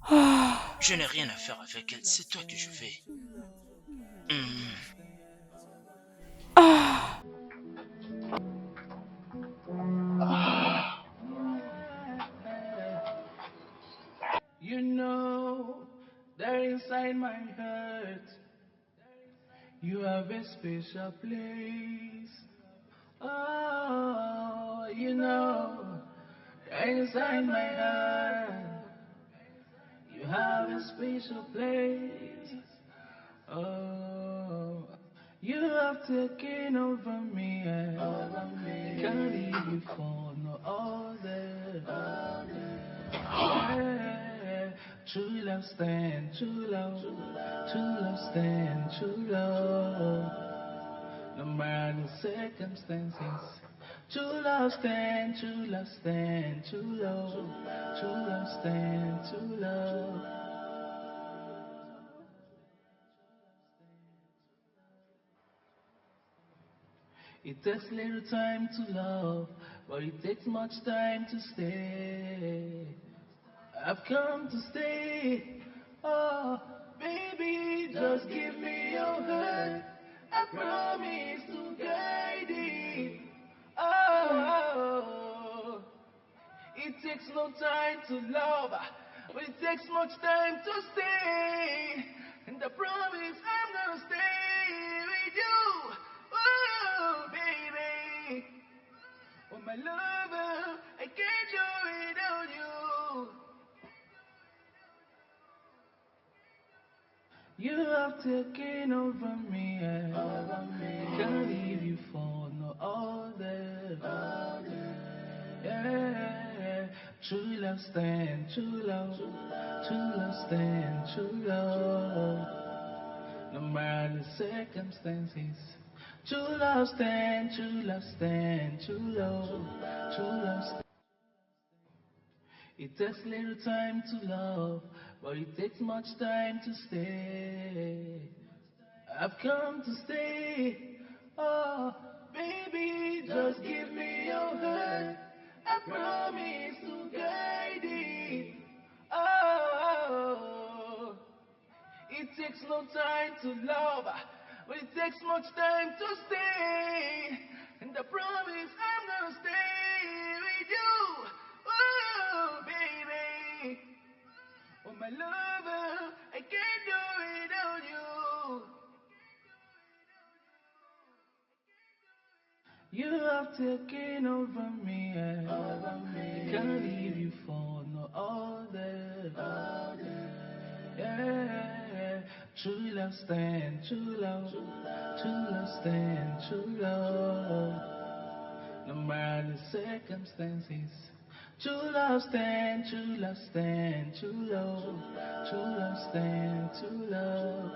Ah, Je n'ai rien à faire avec elle. C'est toi que je veux. Hmm. ah. You know that inside my heart you have a special place. Oh, you know that inside my heart you have a special place. Oh, you have taken over me. Can't leave you for no other. Yeah. True love stand, true love stand, true love. No matter the circumstances. True love stand, true love stand, true love stand, true love. It takes little time to love, but it takes much time to stay. I've come to stay. Oh, baby, just give me your hand. I promise to guide it. Oh, it takes no time to love, but it takes much time to stay. And I promise I'm gonna stay with you. Oh, baby. Oh, my lover, I can't do without you. You have taken over me. Can't leave you for no other. Yeah. True love stand, true love stand, true love. No matter the circumstances. True love stand, true love stand, true love stand. It takes little time to love, but it takes much time to stay. I've come to stay. Oh, baby, just give me your hand. I promise to guide it. Oh, it takes no time to love, but it takes much time to stay. And I promise I'm gonna stay with you. Oh, baby. Oh, my lover, I can't do without you. You have taken over me. Can't leave you for no other. Yeah. True love stand, true love stand, true love. No matter the circumstances. True love stand, true love stand, true love stand, true love.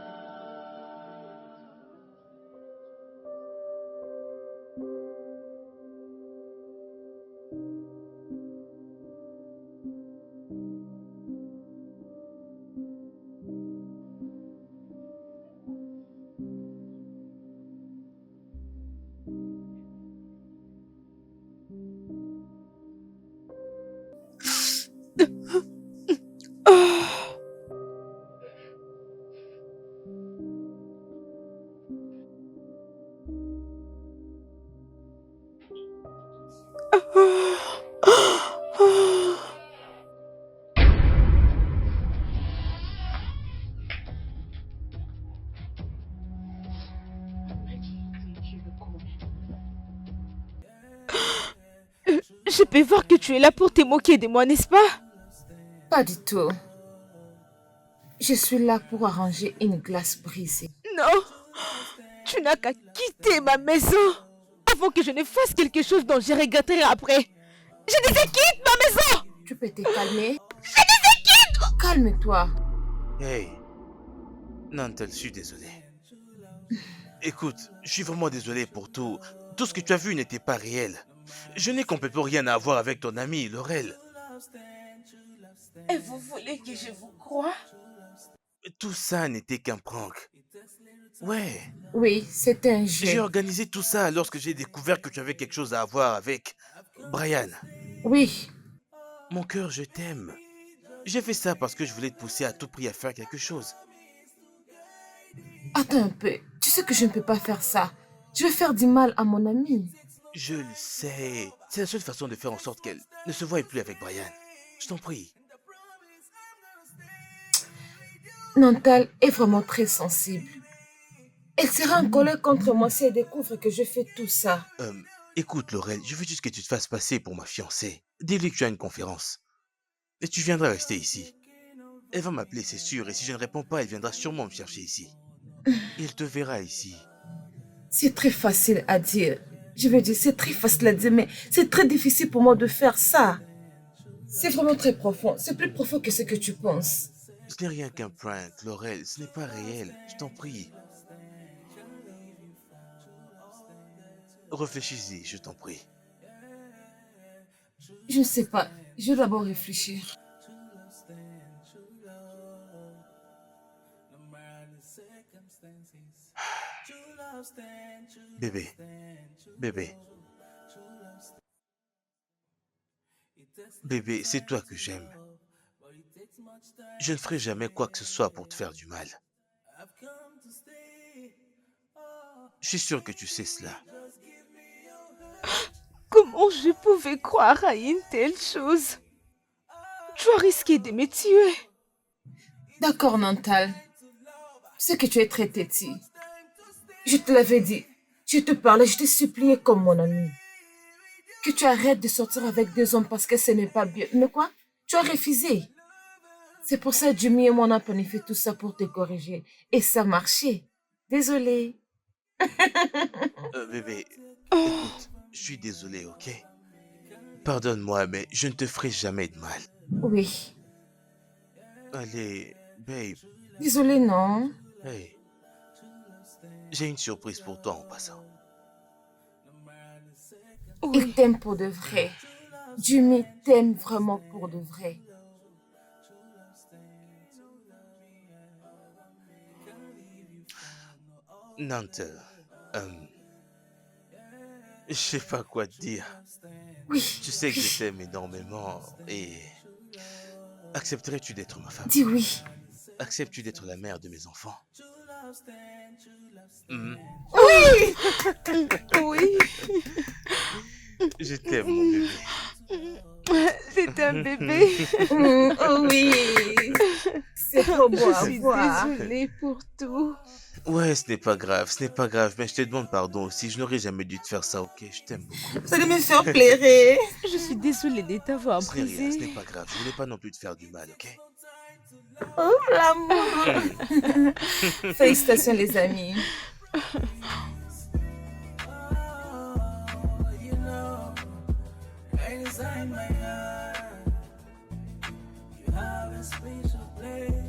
Je peux voir que tu es là pour te moquer de moi, n'est-ce pas? Pas du tout. Je suis là pour arranger une glace brisée. Non, tu n'as qu'à quitter ma maison avant que je ne fasse quelque chose dont je regretterai après. Je disais quitte ma maison! Tu peux te calmer? Je disais quitte! Calme-toi. Hey, Nantel, je suis désolé. Écoute, je suis vraiment désolé pour tout. Tout ce que tu as vu n'était pas réel. Je n'ai complètement rien à voir avec ton ami, Laurel. Et vous voulez que je vous croie? Tout ça n'était qu'un prank. Ouais, Oui, c'est un j'ai jeu. organisé tout ça lorsque j'ai découvert que tu avais quelque chose à voir avec Brian. Oui, Mon cœur, je t'aime. J'ai fait ça parce que je voulais te pousser à tout prix à faire quelque chose. attends un peu. Tu sais que je ne peux pas faire ça. Je vais faire du mal à mon ami. Je le sais. C'est la seule façon de faire en sorte qu'elle ne se voie plus avec Brian. Je t'en prie. Nantal est vraiment très sensible. Elle sera en colère contre moi si elle découvre que je fais tout ça. Écoute, Laurel, je veux juste que tu te fasses passer pour ma fiancée. Dis-lui que tu as une conférence. Et tu viendras rester ici. Elle va m'appeler, c'est sûr, et si je ne réponds pas, elle viendra sûrement me chercher ici. Et elle te verra ici. C'est très facile à dire. Je veux dire, c'est très facile à dire, mais c'est très difficile pour moi de faire ça. C'est vraiment très profond. C'est plus profond que ce que tu penses. Ce n'est rien qu'un prank, Laurel, ce n'est pas réel. Je t'en prie. Réfléchis-y, je t'en prie. Je ne sais pas. Je vais d'abord réfléchir. Bébé, bébé. Bébé, c'est toi que j'aime. Je ne ferai jamais quoi que ce soit pour te faire du mal. Je suis sûr que tu sais cela. Comment je pouvais croire à une telle chose? Tu as risqué de me tuer. D'accord, Nantal. Je sais que tu es très têtu. Je te l'avais dit. Je te parlais, je te suppliais comme mon ami. Que tu arrêtes de sortir avec deux hommes parce que ce n'est pas bien. Mais quoi? Tu as refusé. C'est pour ça que Jimmy et moi on a planifié tout ça pour te corriger. Et ça marchait. Désolée. Bébé, écoute, je suis désolé, ok? Pardonne-moi, mais je ne te ferai jamais de mal. Oui. Allez, babe, Désolée, non. hey, j'ai une surprise pour toi en passant. Il t'aime pour de vrai. Jimmy t'aime vraiment pour de vrai. Nantel, je sais pas quoi te dire. Oui. Tu sais que je t'aime énormément et accepterais-tu d'être ma femme? Dis oui. Acceptes-tu d'être la mère de mes enfants? Oui. Oui, Je t'aime, mon bébé. c'est un bébé. Oh oui. C'est trop beau Je à suis voir. désolée pour tout. Ouais, ce n'est pas grave, mais je te demande pardon aussi, je n'aurais jamais dû te faire ça, ok? Je t'aime beaucoup. Vous allez me faire pleurer. Je suis désolée de t'avoir Ce n'est rien, ce n'est brisé. pas grave, je voulais pas non plus te faire du mal, ok? Oh, l'amour. Félicitations, les amis. Inside my heart, you have a special place.